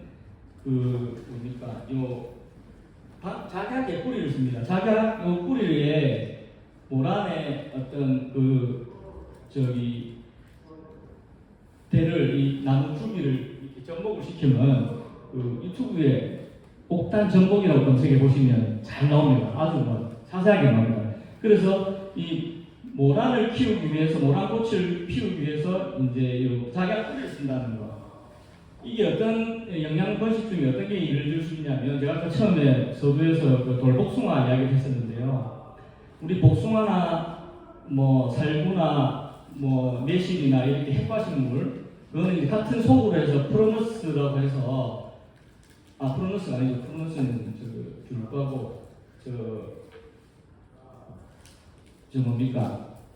작약의 뿌리를 씁니다. 작약 뿌리에 모란의 어떤 대를 이 나무 줄기를 이렇게 접목을 시키면 유튜브에 옥단 전복이라고 검색해 보시면 잘 나옵니다. 아주 자세하게 나옵니다. 그래서 이 모란을 키우기 위해서, 모란꽃을 피우기 위해서 이제 이 작약 뿌리를 쓴다는 거. 이게 어떤 영양 번식 중에 어떤 게 예를 들 수 있냐면, 제가 아까 처음에 서두에서 돌복숭아 이야기를 했었는데요. 우리 복숭아나 살구나 매실이나 이렇게 핵과식물, 그거는 이제 같은 속으로 해서 프로너스라고 해서, 프로너스가 아니죠. 프로너스는 귤과고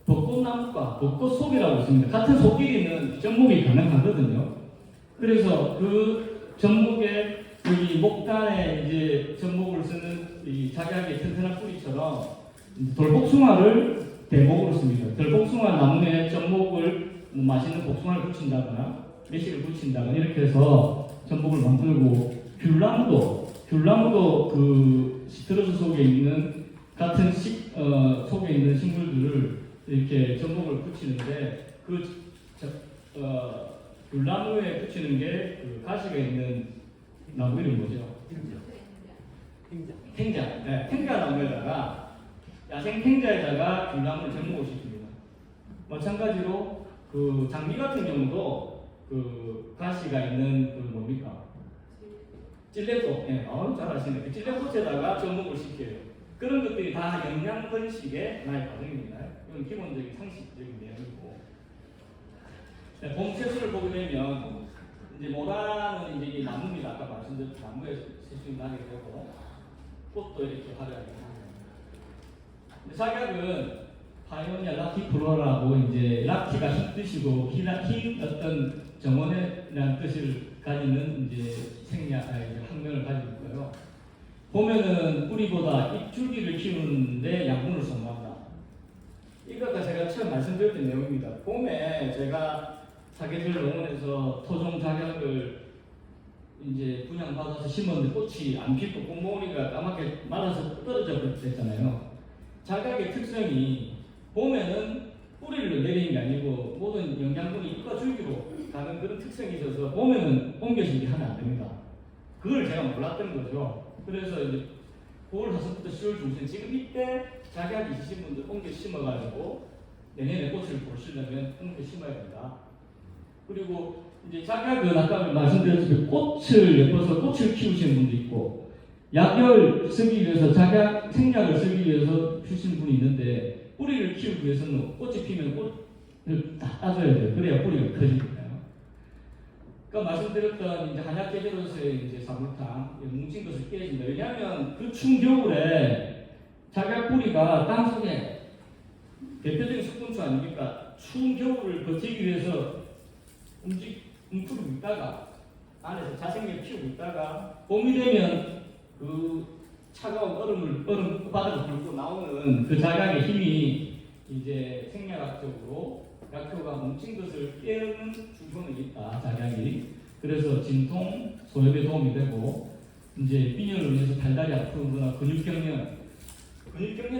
벚꽃나무과 벚꽃 속이라고 있습니다. 같은 속끼리는 접목이 가능하거든요. 그래서 그 접목에 여기 목단에 이제 접목을 쓰는 이 작약의 튼튼한 뿌리처럼 돌복숭아를 대목으로 씁니다. 돌복숭아 나무에 접목을 맛있는 복숭아를 붙인다거나 매실을 붙인다거나 이렇게 해서 접목을 만들고, 귤나무도 그 시트러스 속에 있는 같은 속에 있는 식물들을 이렇게 접목을 붙이는데, 귤나무에 붙이는 게 가시가 있는 나무 이름이 뭐죠? 탱자. 네, 탱자 나무에다가 야생 탱자에다가 귤나무를 접목을 시킵니다. 마찬가지로 장미 같은 경우도 가시가 있는 찔레꽃. 네, 잘 아시네. 찔레꽃에다가 접목을 시켜요. 그런 것들이 다 영양 번식의 하나의 과정입니다. 이건 기본적인 상식적인 내용이고, 네, 봄 채수를 보게 되면 이제 모란은 이제 나무입니다. 아까 말씀드린 나무에 세수이 나게 되고, 꽃도 이렇게 화려하게 나요. 작약은 파이오니아 라티플로라고, 이제 라티가 흰 뜻이고 흰 어떤 정원이라는 뜻을 가지는 이제 학명을 가지고 있고요. 보면은 뿌리보다 잎줄기를 키우는데 양분을 선호한다. 이거가 제가 처음 말씀드렸던 내용입니다. 봄에 제가 사계절 농원에서 토종 작약을 이제 분양받아서 심었는데 꽃이 안 피고 꽃모리가 까맣게 말라서 떨어져 버렸잖아요. 작약의 특성이 봄에는 뿌리를 내리는 게 아니고 모든 영양분이 잎과 줄기로 가는 그런 특성이 있어서 봄에는 옮겨지기 하면 안 됩니다. 그걸 제가 몰랐던 거죠. 그래서 이제 9월 하순부터 10월 중순, 지금 이때 작약이 있으신 분들 옮겨 심어가지고 내년에 꽃을 보시려면 옮겨 심어야 된다. 그리고 이제 작약은 아까 말씀드렸듯이 꽃을 예뻐서 꽃을 키우시는 분도 있고, 약을 쓰기 위해서 작약 생약을 쓰기 위해서 주신 분이 있는데, 뿌리를 키우기 위해서는 꽃이 피면 꽃을 다 따줘야 돼요. 그래야 뿌리가 커지니까요. 그러니까 말씀드렸던 이제 한약 계절로서의 이제 사물탕 뭉친 것을 깨진다. 왜냐하면 그 추운 겨울에 작약 뿌리가 땅 속에 대표적인 숙분수 아닙니까? 추운 겨울을 버티기 위해서 웅크리고 있다가 안에서 자생력 키우고 있다가 봄이 되면 그 차가운 얼음 바닥을 불고 나오는 그 작약의 힘이 이제 생리학적으로 약효가 뭉친 것을 깨우는 중성이 있다, 작약이. 그래서 진통, 소염에 도움이 되고, 이제 빈혈을 위해서 달달이 아프거나 근육경련에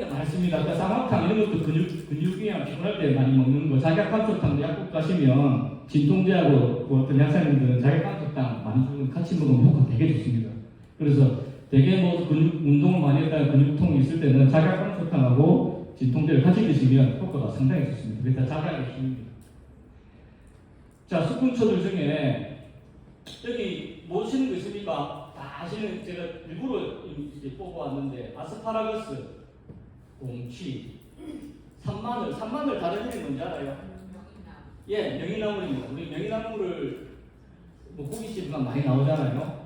많습니다. 아까 쌍화탕 이런 것도 근육이랑 피곤할 때 많이 먹는 거. 작약감초탕도 약국 가시면 진통제하고 어떤 약사님들은 작약감초탕 많이 주면 같이 먹으면 효과 되게 좋습니다. 그래서 되게 운동을 많이 했다가 근육통이 있을 때는 작약감초탕하고 요 진통제를 같이 드시면 효과가 상당히 좋습니다. 그게 다 자기하기 힘입니다. 자, 숙군초들 중에 여기 뭐 쓰는 거 있습니까? 다 아시는, 제가 일부러 이제 뽑아왔는데, 아스파라거스, 곰치, 산마늘 다른 이름이 뭔지 알아요? 예, 명이나물입니다. 우리 명이나물을 뭐 고깃집에 많이 나오잖아요.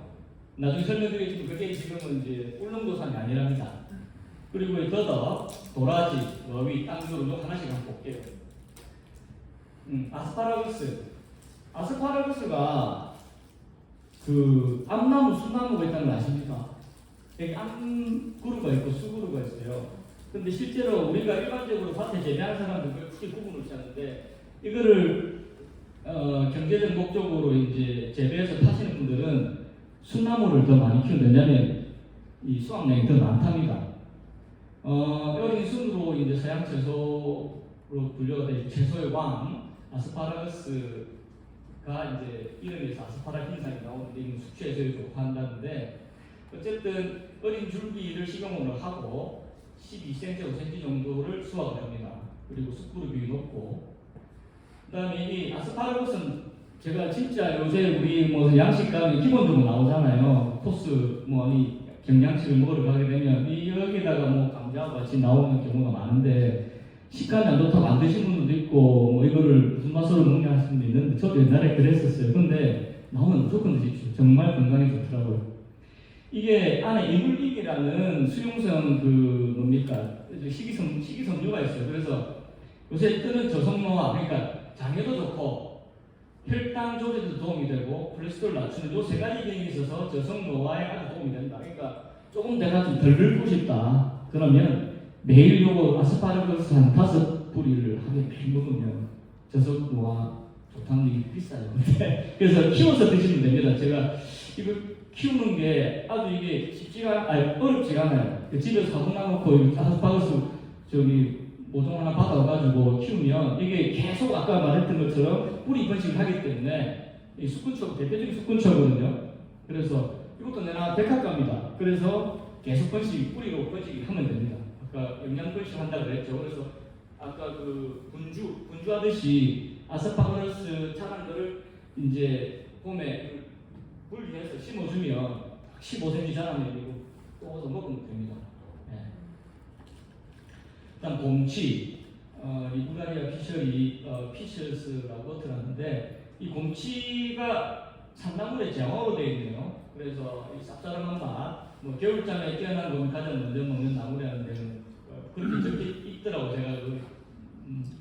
나중에 설명드리겠지만 그게 지금은 이제 울릉도산이 아니랍니다. 그리고 이 더덕, 도라지, 러위, 땅두루 하나씩 한번 볼게요. 아스파라거스가 그 암나무, 순나무가 있다는 거 아십니까? 여기 암그루가 있고 수그루가 있어요. 근데 실제로 우리가 일반적으로 밭에 재배하는 사람들 크게 구분을 하는데, 이거를 경제적 목적으로 이제 재배해서 파시는 분들은 순나무를 더 많이 키우는, 왜냐면 이 수확량이 더 많답니다. 여기 순으로 이제 서양 채소로 분류가 된 채소의 왕 아스파라거스가 이제 이름에서 아스파라 현상이 나오는데, 이건 숙취해소에 좋고 한다는데, 어쨌든 어린 줄기를 식용으로 하고 12cm, 5cm 정도를 수확을 합니다. 그리고 숯그룹이 높고, 그다음에 이 아스파라거스는 제가 진짜 요새 우리 뭐 양식 가면 기본적으로 나오잖아요. 코스 뭐니 경양식을 먹으러 가게 되면 이 여기다가 뭐 감자와 같이 나오는 경우가 많은데, 식감이 안 좋다고 안 드시는 분들도 있고, 뭐 이거를 무슨 맛으로 먹냐 하시는 분도 있는데, 저도 옛날에 그랬었어요. 근데 나오면 무조건 드십시오. 정말 건강에 좋더라고요. 이게 안에 이물릭이라는 수용성 그 뭡니까 식이섬유가 있어요. 그래서 요새 뜨는 저성노화, 그러니까 장에도 좋고 혈당 조절에도 도움이 되고 콜레스테롤 낮추는 요 세 가지 기능이 있어서 저성노화에 아주 도움이 된다. 그러니까 조금 내가 좀 덜 늙고 싶다 그러면 매일 요거 아스파라거스 한 5뿌리를 하루에 매일 먹으면 저성노화 좋다는 게 비싸요. 그래서 키워서 드시면 됩니다. 제가 이거 키우는 게 아주 이게 어렵지가 않아요. 집에서 사고 나놓고 아스파라거스 저기 모종 하나 받아가지고 키우면 이게 계속 아까 말했던 것처럼 뿌리 번식을 하기 때문에 이 숙군초, 대표적인 숙군초거든요. 그래서 이것도 내가 백합과입니다. 그래서 계속 뿌리로 번식을 하면 됩니다. 아까 영양 번식 한다고 그랬죠. 그래서 아까 그 분주하듯이 아스파라거스 자란 거를 이제 봄에 분리해서 심어주면 15cm 자라면 되고 뽑아서 먹으면 됩니다. 네. 일단 곰치, 이 불가리아 피셔스라고 들었는데, 이 곰치가 산나물에 제왕으로 되어 있네요. 그래서 이 쌉싸름한 맛, 뭐 겨울잠에 깨어난 건 가장 먼저 먹는 나물이라는 데는 그렇게 적혀 있더라고. 제가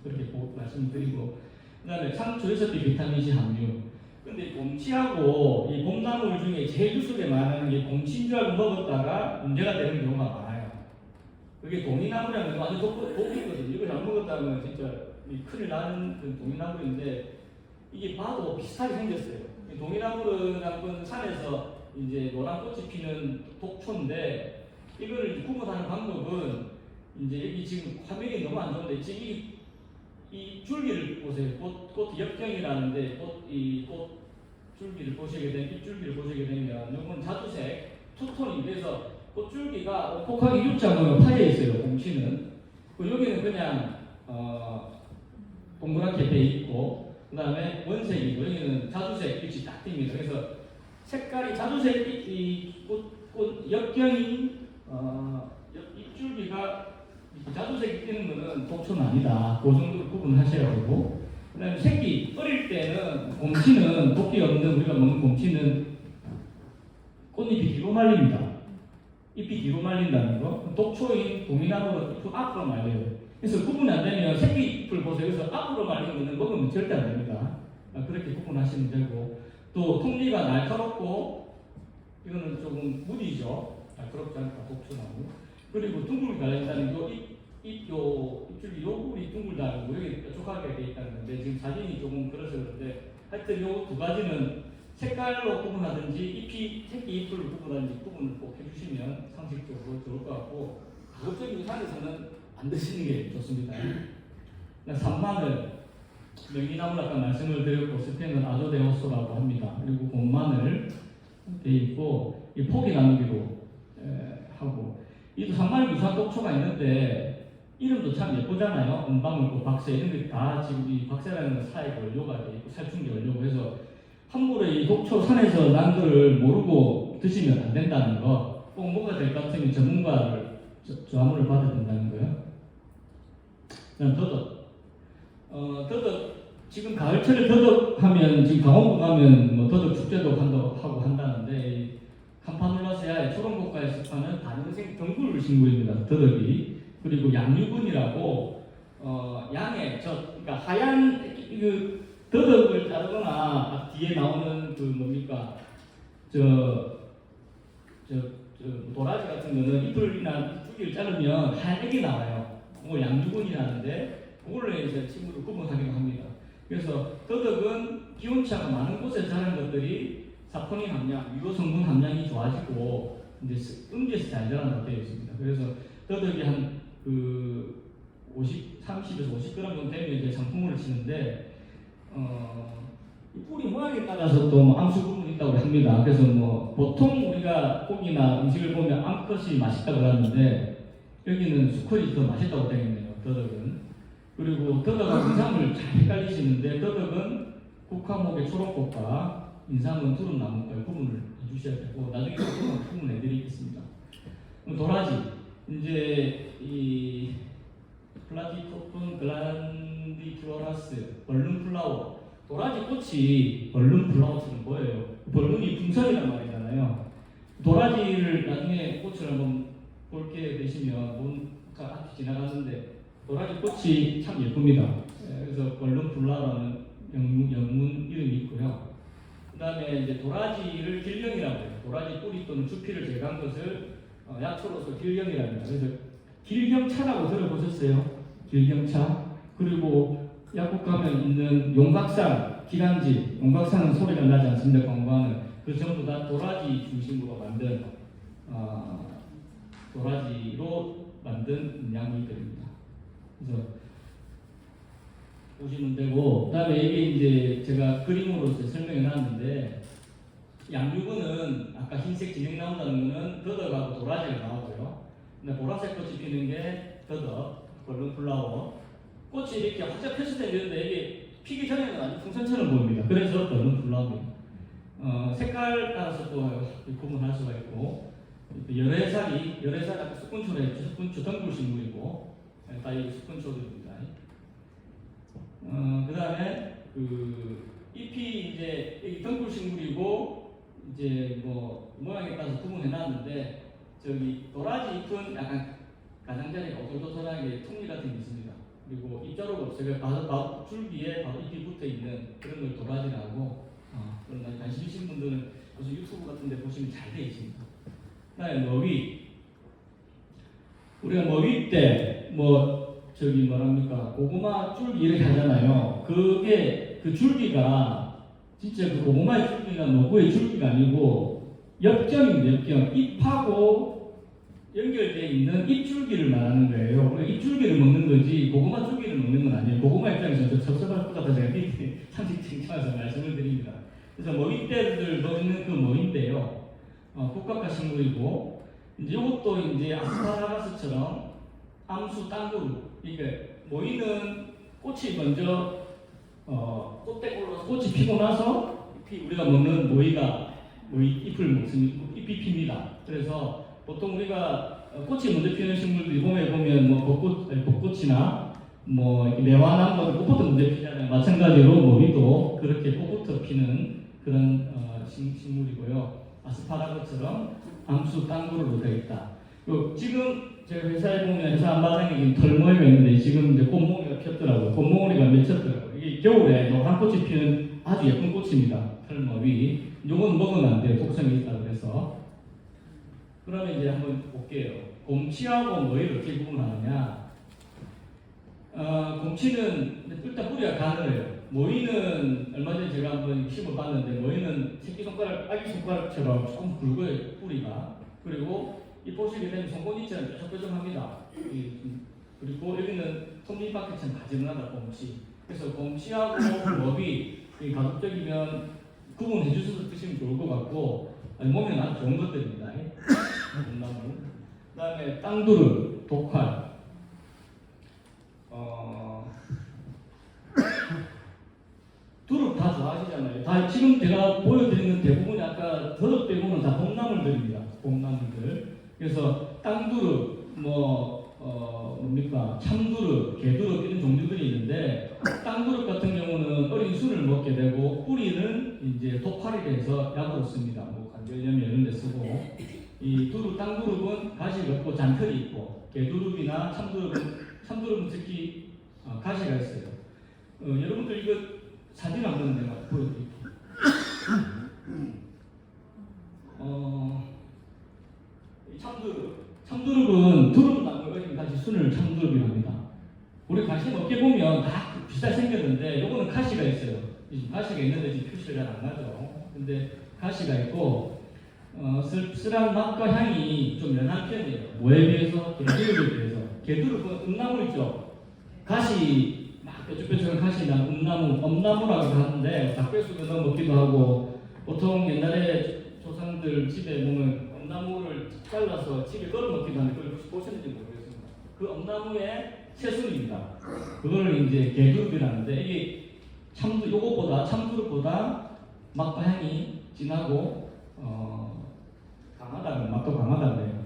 그렇게 말씀드리고, 그다음에 상추에서도 비타민C 함유. 근데 곰치하고 이 봄나물 중에 제일 유수에 말하는 게 곰치인 줄 알고 먹었다가 문제가 되는 경우가 많아요. 그게 동이나물이라는 건 완전 독이거든요. 이거 잘못 먹었다면 진짜 큰일 나는 그 동이나물인데, 이게 봐도 비슷하게 생겼어요. 동이나물은 건 산에서 이제 노란 꽃이 피는 독초인데, 이거를 구분하는 방법은 이제 여기 지금 화면이 너무 안 좋은데, 지금 이 줄기를 보세요. 꽃 역경이라는데 꽃 줄기를 보시게 되면, 잎줄기를 보시게 되면 이건 자주색 투톤이, 그래서 꽃줄기가 폭하게 U자로 파여 있어요. 곰치는 여기는 그냥 동그랗게 돼 있고, 그 다음에 원색이고, 여기는 자주색 빛이 딱 띕니다. 그래서 색깔이 자주색 꽃 역경이 잎줄기가 자주색이 띄는 거는 독초는 아니다. 그 정도로 구분하셔야 되고, 그 다음에 새끼 어릴 때는 곰치는 독이 없는, 우리가 먹는 곰치는 꽃잎이 뒤로 말립니다. 잎이 뒤로 말린다는 거. 독초인 동이나무는 잎 앞으로 말려요. 그래서 구분이 안 되면 새끼 잎을 보세요. 그래서 앞으로 말리는 거는 먹으면 절대 안 됩니다. 그렇게 구분하시면 되고, 또 통리가 날카롭고, 이거는 조금 무디죠. 날카롭지 않다, 독초나무. 그리고 둥글게 갈라진다는 거, 잎줄기 요꿀이 둥글다고 여기 뾰족하게 되어 있다는 건데, 지금 사진이 조금 그래서 그런데, 하여튼 요 두 가지는 색깔로 구분하든지 새끼 잎을 구분하든지 구분을 꼭 해주시면 상식적으로 좋을 것 같고, 가급적이면 산에서는 안 드시는 게 좋습니다. 산마늘, 명이나물 아까 말씀을 드렸고, 스페인은 아조데오소라고 합니다. 그리고 곰마늘 되어 있고, 이 포기 나누기로 하고, 이도 상당히 유사한 독초가 있는데, 이름도 참 예쁘잖아요. 은방울꽃, 박새 이런 게 다 지금 이 박새라는 건 사회 원료가 돼 있고 살충제 원료고 해서 함부로 이 독초 산에서 난 거를 모르고 드시면 안 된다는 거, 꼭 뭐가 될 것 같으면 전문가를 조언을 받아야 된다는 거예요. 그다음 더덕 지금 가을철에 더덕하면 지금 강원도 가면 뭐 더덕 축제도 하고 한다는데 캠파놀라세아의 초롱고가에 속하는 다른색 덩굴 식물입니다. 더덕이. 그리고 양유근이라고 양의 그러니까 하얀 그 더덕을 자르거나 뒤에 나오는 그 뭡니까 도라지 같은 거는 잎이나 줄기를 자르면 하얀 액이 나와요. 그걸 양유근이라는데 그걸로 이제 친구를 구분하기도 합니다. 그래서 더덕은 기온차가 많은 곳에 자란 것들이 사포닌 함량, 유효 성분 함량이 좋아지고 이제 음지에서 잘 자란다고 되어 있습니다. 그래서 더덕이 한 30에서 50g 정도 되면 이제 상품으로 치는데 이 뿌리 모양에 따라서 또 암수 부분이 있다고 합니다. 그래서 뭐 보통 우리가 고기나 음식을 보면 암컷이 맛있다고 하는데 여기는 수컷이 더 맛있다고 되어 있네요. 더덕은. 그리고 더덕하고 인삼을 잘 헷갈리시는데 더덕은 국화목의 초록꽃과 인삼은 두릅나무과의 구분을 해주셔야 되고 나중에 구분해 드리겠습니다. 도라지 이제 이 플라티코폰 글란디플로라스 벌룬플라워 도라지 꽃이 벌룬플라워처럼 보여요. 벌룬이 풍선이란 말이잖아요. 도라지를 나중에 꽃을 한번 볼게 되시면 뭔가 앞이 지나가는데 도라지 꽃이 참 예쁩니다. 그래서 벌룬플라워라는 영문 이름이 있고요. 그 다음에 이제 도라지를 길령이라고 해요. 도라지 뿌리 또는 주피를 제거한 것을 약초로서 길경이라고 합니다. 그래서 길경차라고 들어보셨어요? 길경차. 그리고 약국 가면 있는 용각산, 기관지, 용각산은 소리가 나지 않습니다. 광고하는 그 전부 다 도라지 중심으로 만든 도라지로 만든 약물들입니다. 그래서 보시면 되고, 그다음에 이게 이제 제가 그림으로 설명해 놨는데. 양유근은 아까 흰색 진액 나온다는 거는 더덕하고 도라지가 나오고요. 근데 보라색 꽃이 피는 게 더덕, 벌룬플라워. 꽃이 이렇게 활짝 폈을 때 되는데 이게 피기 전에는 아주 풍선처럼 보입니다. 그래서 벌룬플라워입니다. 색깔 따라서 또 구분할 수가 있고 열애살이 아까 수꾼초라 했죠. 수꾼초 덩굴 식물이고 다 이 수꾼초들입니다. 그 다음에 잎이 이제 이 덩굴 식물이고 이제 뭐 모양에 따라서 구분해놨는데 저기 도라지 잎은 약간 가장자리가 오돌도돌하게 톱니 같은 게 있습니다. 그리고 잎자루가 없어요. 바로 줄기에 바로 잎이 붙어 있는 그런 걸 도라지라고. 그런 관심 있으신 분들은 무슨 유튜브 같은데 보시면 잘 되어 있습니다. 그다음에 머위. 우리가 머위 때 저기 뭐랍니까 고구마 줄기 이렇게 하잖아요. 그게 그 줄기가 진짜 그 고구마의 줄기나 노구의 줄기가 아니고 엽경입니다. 엽경. 잎하고 연결되어 있는 잎줄기를 말하는 거예요. 우리가 잎줄기를 먹는 거지 고구마 줄기를 먹는 건 아니에요. 고구마 입장에서 좀 섭섭할 것 같아서 제가 상식 칭찬해서 말씀을 드립니다. 그래서 머위대들 먹는 그 머위인데요. 국각화 식물이고 이제 이것도 이제 아스파라거스처럼 암수 땅굴. 그러니까 모이는 꽃이 먼저 꽃대 올라서 꽃이 피고 나서 우리가 먹는 잎을 먹습니다. 잎이 핍니다. 그래서 보통 우리가 꽃이 먼저 피는 식물들이 봄에 보면 뭐 벚꽃이나 뭐 매화나무 꽃부터 먼저 피잖아요. 마찬가지로 모이도 그렇게 꽃부터 피는 그런 식물이고요. 아스파라거처럼 암수 땅굴로 되어 있다. 지금 제가 회사에 보면 회사 안마당에 지금 털모이가 있는데 지금 이제 꽃몽이가 폈더라고요. 꽃몽이가 맺혔더라고요. 이게 겨울에 노란 꽃이 피는 아주 예쁜 꽃입니다. 털모이. 요건 먹으면 안 돼요. 독성이 있다 그래서. 그러면 이제 한번 볼게요. 곰치하고 모이를 어떻게 구분하느냐? 곰치는 일단 뿌리가 가늘어요. 모이는 얼마 전에 제가 한번 심어봤는데 모이는 새끼손가락, 아기손가락처럼 조금 굵어요. 뿌리가. 그리고 이 보시게 되면 송곳니처럼 뾰족뾰족합니다. 그리고 여기는 톱니바퀴처럼 가지런하다 곰치. 그래서 곰치하고 머비 가급적이면 구분해 주셔서 드시면 좋을 것 같고 몸에 아주 좋은 것들입니다. 그 다음에 땅두릅, 독활. 다 지금 제가 보여드리는 대부분이 아까 더덕 빼고는 다 봄나물들입니다. 봄나물들. 그래서 땅두릅, 뭡니까 참두릅, 개두릅 이런 종류들이 있는데 땅두릅 같은 경우는 어린 순을 먹게 되고 뿌리는 이제 독활이 돼서 약으로 씁니다. 뭐 관절염 이런 데 쓰고 이 땅두릅은 가시가 없고 잔털이 있고 개두릅이나 참두릅은 특히 가시가 있어요. 여러분들 이거 사진 한번 내가 보여드릴게요. 참두릅은 두릅나무 어린 가시 순을 참두릅이랍니다. 우리 가시 먹게 보면 다 비슷하게 생겼는데 요거는 가시가 있어요. 가시가 있는데 지금 표시가 잘 안 나죠. 근데 가시가 있고 씁쓸한 맛과 향이 좀 연한 편이에요. 뭐에 비해서? 개두릅에 비해서. 개두릅은 음나무 있죠. 가시 막 뾰족뾰족한 가시나 엄나무라고 하는데 닭뼈속에 넣어 먹기도 하고 보통 옛날에 조상들 집에 보면 엄나무를 잘라서 집에 걸어 먹기도 하는데 그걸 혹시 보셨는지 모르겠습니다. 그 엄나무의 새순입니다. 그거를 이제 개두릅이라는데 이게 참두릅보다 맛과 향이 진하고 강하다는 맛도 강하다네요.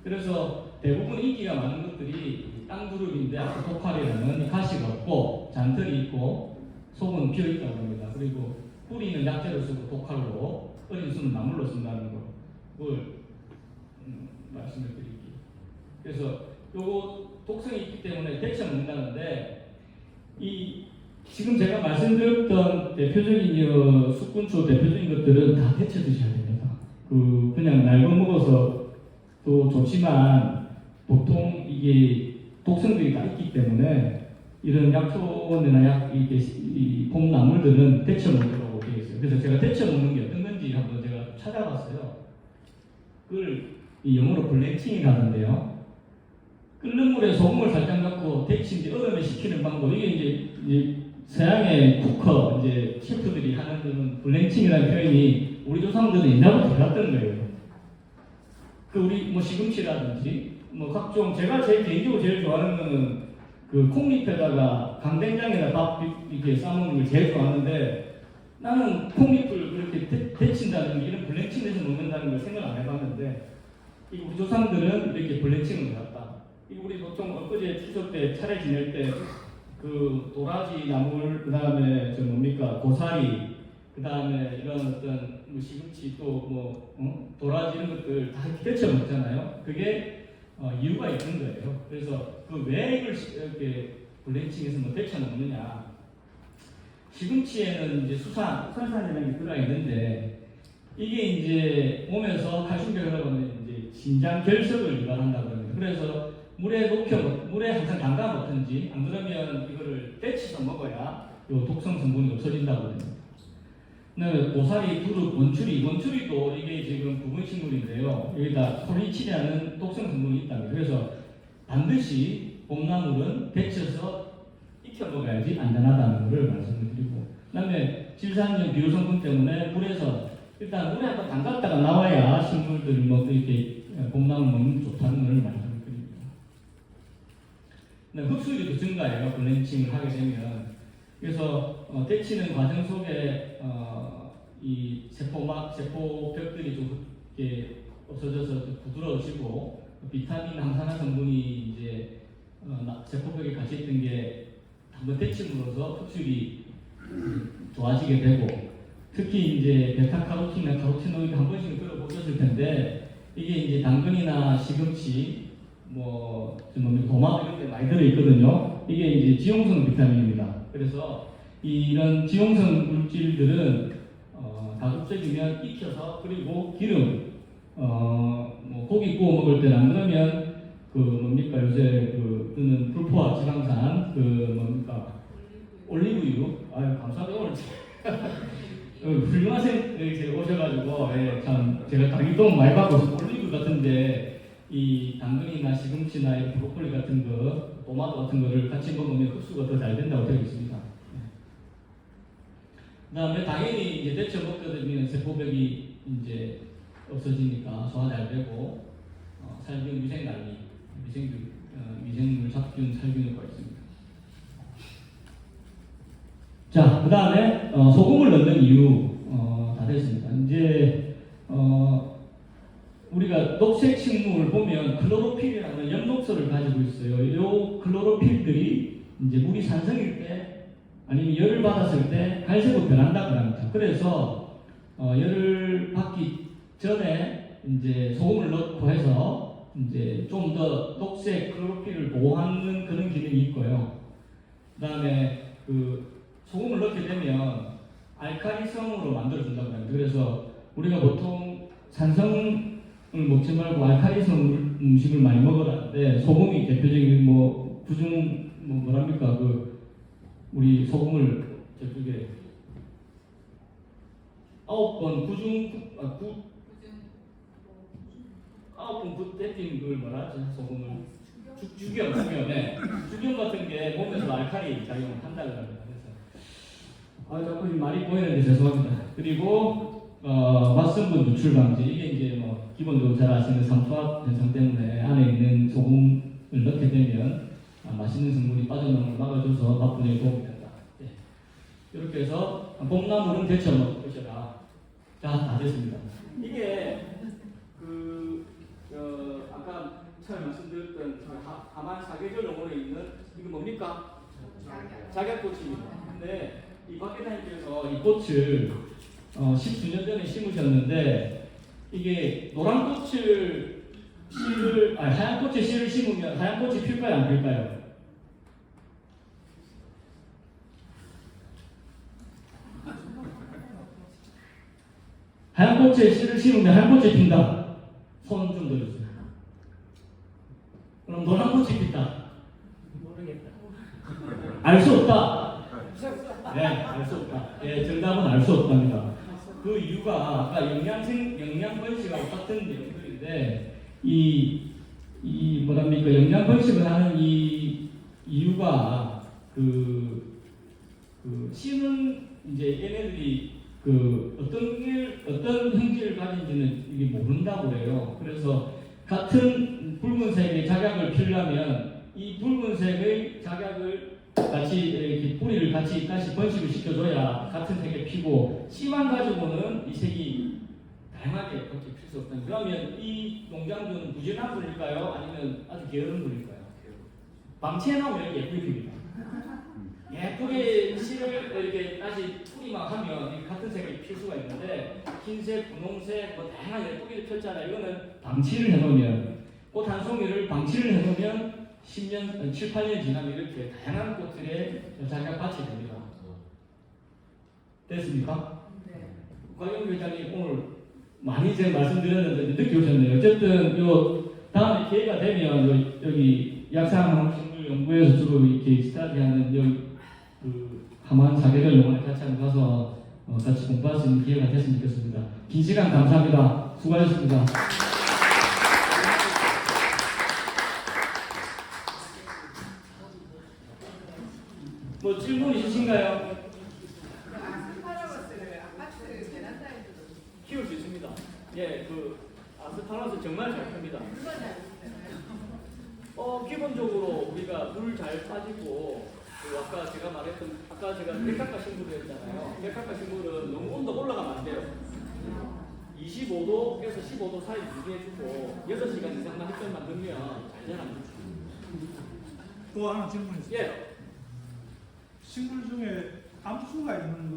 그래서 대부분 인기가 많은 것들이 땅두릅인데 아까 독활이라는 가시가 없고 잔털이 있고 속은 비어 있다고 합니다. 그리고 뿌리는 약재로 쓰고 독활로 어린 순은 나물로 쓴다는 걸 말씀을 드릴게요. 그래서 요거 독성이 있기 때문에 데쳐 먹는다는데 이 지금 제가 말씀드렸던 대표적인 숙군초 대표적인 것들은 다 데쳐 드셔야 됩니다. 그냥 날거 먹어서 또 좋지만 보통 이게 독성들이 다 있기 때문에 이런 약초나 이 봄나물들은 데쳐 먹으라고 되어 있어요. 그래서 제가 데쳐 먹는 게 어떤 건지 한번 제가 찾아봤어요. 그걸 이 영어로 블렌칭이 하는데요. 끓는 물에 소금을 살짝 넣고 데친 뒤 얼음에 식히는 방법. 이게 이제 서양의 쿠커 이제 셰프들이 하는 그런 블렌칭이라는 표현이 우리 조상들은 옛날부터 해왔던 거예요. 우리 시금치라든지 각종 제가 개인적으로 제일 좋아하는 거는 그 콩잎에다가 강된장이나 밥 이렇게 싸먹는 걸 제일 좋아하는데 나는 콩잎을 그렇게 데친다는 이런 블렌칭해서 먹는다는 걸 생각 안 해봤는데 우리 조상들은 이렇게 블렌칭을 해왔다. 우리 보통 엊그제 추석 때 차례 지낼 때 그 도라지 나물 그다음에 고사리 그다음에 이런 어떤 시금치 또 도라지 이런 것들 다 데쳐 먹잖아요. 그게 이유가 있는 거예요. 그래서 왜 이걸 이렇게 블렌칭해서 데쳐 먹느냐? 시금치에는 이제 수산이라는 게 들어가 있는데 이게 이제 몸에서 칼슘 결합을 하면 이제 신장 결석을 유발한다고 합니다. 그래서 물에 항상 담가 놓든지 안 그러면 이거를 데쳐서 먹어야 요 독성 성분이 없어진다고 합니다. 고사리, 두릅, 원추리도 이게 지금 부분 식물인데요. 여기다 콜리친이라는 독성 성분이 있답니다. 그래서 반드시 봄나물은 데쳐서 익혀 먹어야지 안전하다는 것을 말씀을 드리고, 그다음에 질산염 비료 성분 때문에 물에서 일단 물에 한번 담갔다가 나와야 식물들이 이렇게 봄나물 먹는 게 좋다는 걸 말씀을 드립니다. 흡수율이 더 증가해요. 블렌칭을 하게 되면. 그래서 데치는 과정 속에 이 세포벽들이 좀 이렇게 없어져서 부드러워지고 비타민, 항산화 성분이 이제 세포벽에 같이 있던 게 한번 데침으로써 흡수율이 좋아지게 되고, 특히 이제 베타카로틴이나 카로티노이드 한 번씩은 들어보셨을 텐데 이게 이제 당근이나 시금치, 도마도 이런 데 많이 들어있거든요. 이게 이제 지용성 비타민입니다. 그래서 이런 지용성 물질들은 가급적이면 익혀서, 그리고 기름, 고기 구워 먹을 때는 안 그러면 요새 뜨는 불포화 지방산 올리브유. 아유 감사합니다. 오늘 훌륭하신 분이 오셔가지고 참 제가 강의도 많이 받고 올리브 같은데 이 당근이나 시금치나 이 브로콜리 같은 거, 토마토 같은 거를 같이 먹으면 흡수가 더 잘 된다고 되어 있습니다. 그다음에 당연히 이제 데쳐 먹게 되면 세포벽이 이제 없어지니까 소화 잘 되고 살균 위생 관리, 미생물 잡균 살균 효과가 있습니다. 자, 그다음에 소금을 넣는 이유 다 됐습니다. 이제 우리가 녹색 식물을 보면 클로로필이라는 엽록소를 가지고 있어요. 이 클로로필들이 이제 물이 산성일 때 아니면 열을 받았을 때 갈색으로 변한다고 합니다. 그래서 열을 받기 전에 이제 소금을 넣고 해서 이제 좀 더 녹색 클로로필을 보호하는 그런 기능이 있고요. 그다음에 그 소금을 넣게 되면 알칼리성으로 만들어준다고 합니다. 그래서 우리가 보통 산성을 먹지 말고 알칼리성 음식을 많이 먹으라는데 소금이 대표적인 뭐 구중 뭐랍니까 그 우리 소금을 저쪽에 9번 구중 9번 굿대낀 그걸 뭐라지 소금을 주겸 네. 주겸 같은 게 몸에서 알칼리 작용을 한다고 합니다. 그래서 자꾸 말이 보이는데 죄송합니다. 그리고 맛성분 누출 방지 이게 이제 뭐 기본적으로 잘 아시는 삼투압 현상 때문에 안에 있는 소금을 넣게 되면 맛있는 성분이 빠져나오는 걸 막아줘서 맛분에 도움이 된다. 네. 이렇게 해서 봄나물은 데쳐 먹으셔라. 자, 다 됐습니다. 이게 아까 처음에 말씀드렸던 하만 사계절 농원에 있는 이거 뭡니까? 작약꽃입니다. 근데 이 박계사님께서 이 꽃을 10수년 전에 심으셨는데 이게 노란 꽃을 하얀 꽃에 씨를 심으면 하얀 꽃이 필까요 안 필까요? 하얀 꽃에 씨를 심으면 하얀 꽃이 핀다. 손 좀 들어주세요. 그럼 노란 꽃이 핀다. 모르겠다. 알 수 없다. 네, 알 수 없다. 예, 정답은 알 수 없답니다. 그 이유가 아까 영양 번식하고 같은 내용들인데 이 뭐랍니까 영양 번식을 하는 이 이유가 씨는 이제 얘네들이 어떤 형질을 가진지는 이게 모른다고 해요. 그래서 같은 붉은색의 작약을 피우려면 이 붉은색의 작약을 같이 이렇게 뿌리를 같이 번식을 시켜줘야 같은 색에 피고 씨만 가지고는 이 색이 다양하게 그렇게 필 수 없다. 그러면 이 농장주는 부진한 분일까요? 아니면 아주 게으른 분일까요? 밤새 나오면 예쁘게 핍니다. 예쁘게 씨를 이렇게 다시 뿌리만 하면 같은 색이 필 수가 있는데 흰색, 분홍색, 뭐 다양한 예쁘게 폈잖아요. 이거는 방치를 해놓으면 꽃 한 송이를 방치를 해놓으면 10년, 7, 8년 지나면 이렇게 다양한 꽃들의 작약밭이 됩니다. 됐습니까? 네. 곽영 회장님 오늘 많이 제가 말씀드렸는데 늦게 오셨네요. 어쨌든 요 다음에 기회가 되면 여기 약산생물연구에서 주로 이렇게 스타디하는 여기 하만 사계절 농원에 같이 한번 가서 같이 공부할 수 있는 기회가 됐으면 좋겠습니다. 긴 시간 감사합니다. 수고하셨습니다. 뭐 질문 있으신가요? 아스파라거스를 아파트 베란다에도 키울 수 있습니다. 예, 아스파라거스 정말 잘 큽니다. 기본적으로 우리가 물 잘 빠지고 아까 제가 백합과 식물을 했잖아요. 백합과 식물은 너무 온도 올라가면 안 돼요. 25도에서 15도 사이 유지해주고 6시간 이상만 햇볕만 넣으면 잘 자랍니다. 또 하나 질문 있어요. 예. 식물 중에 암수가 있는 거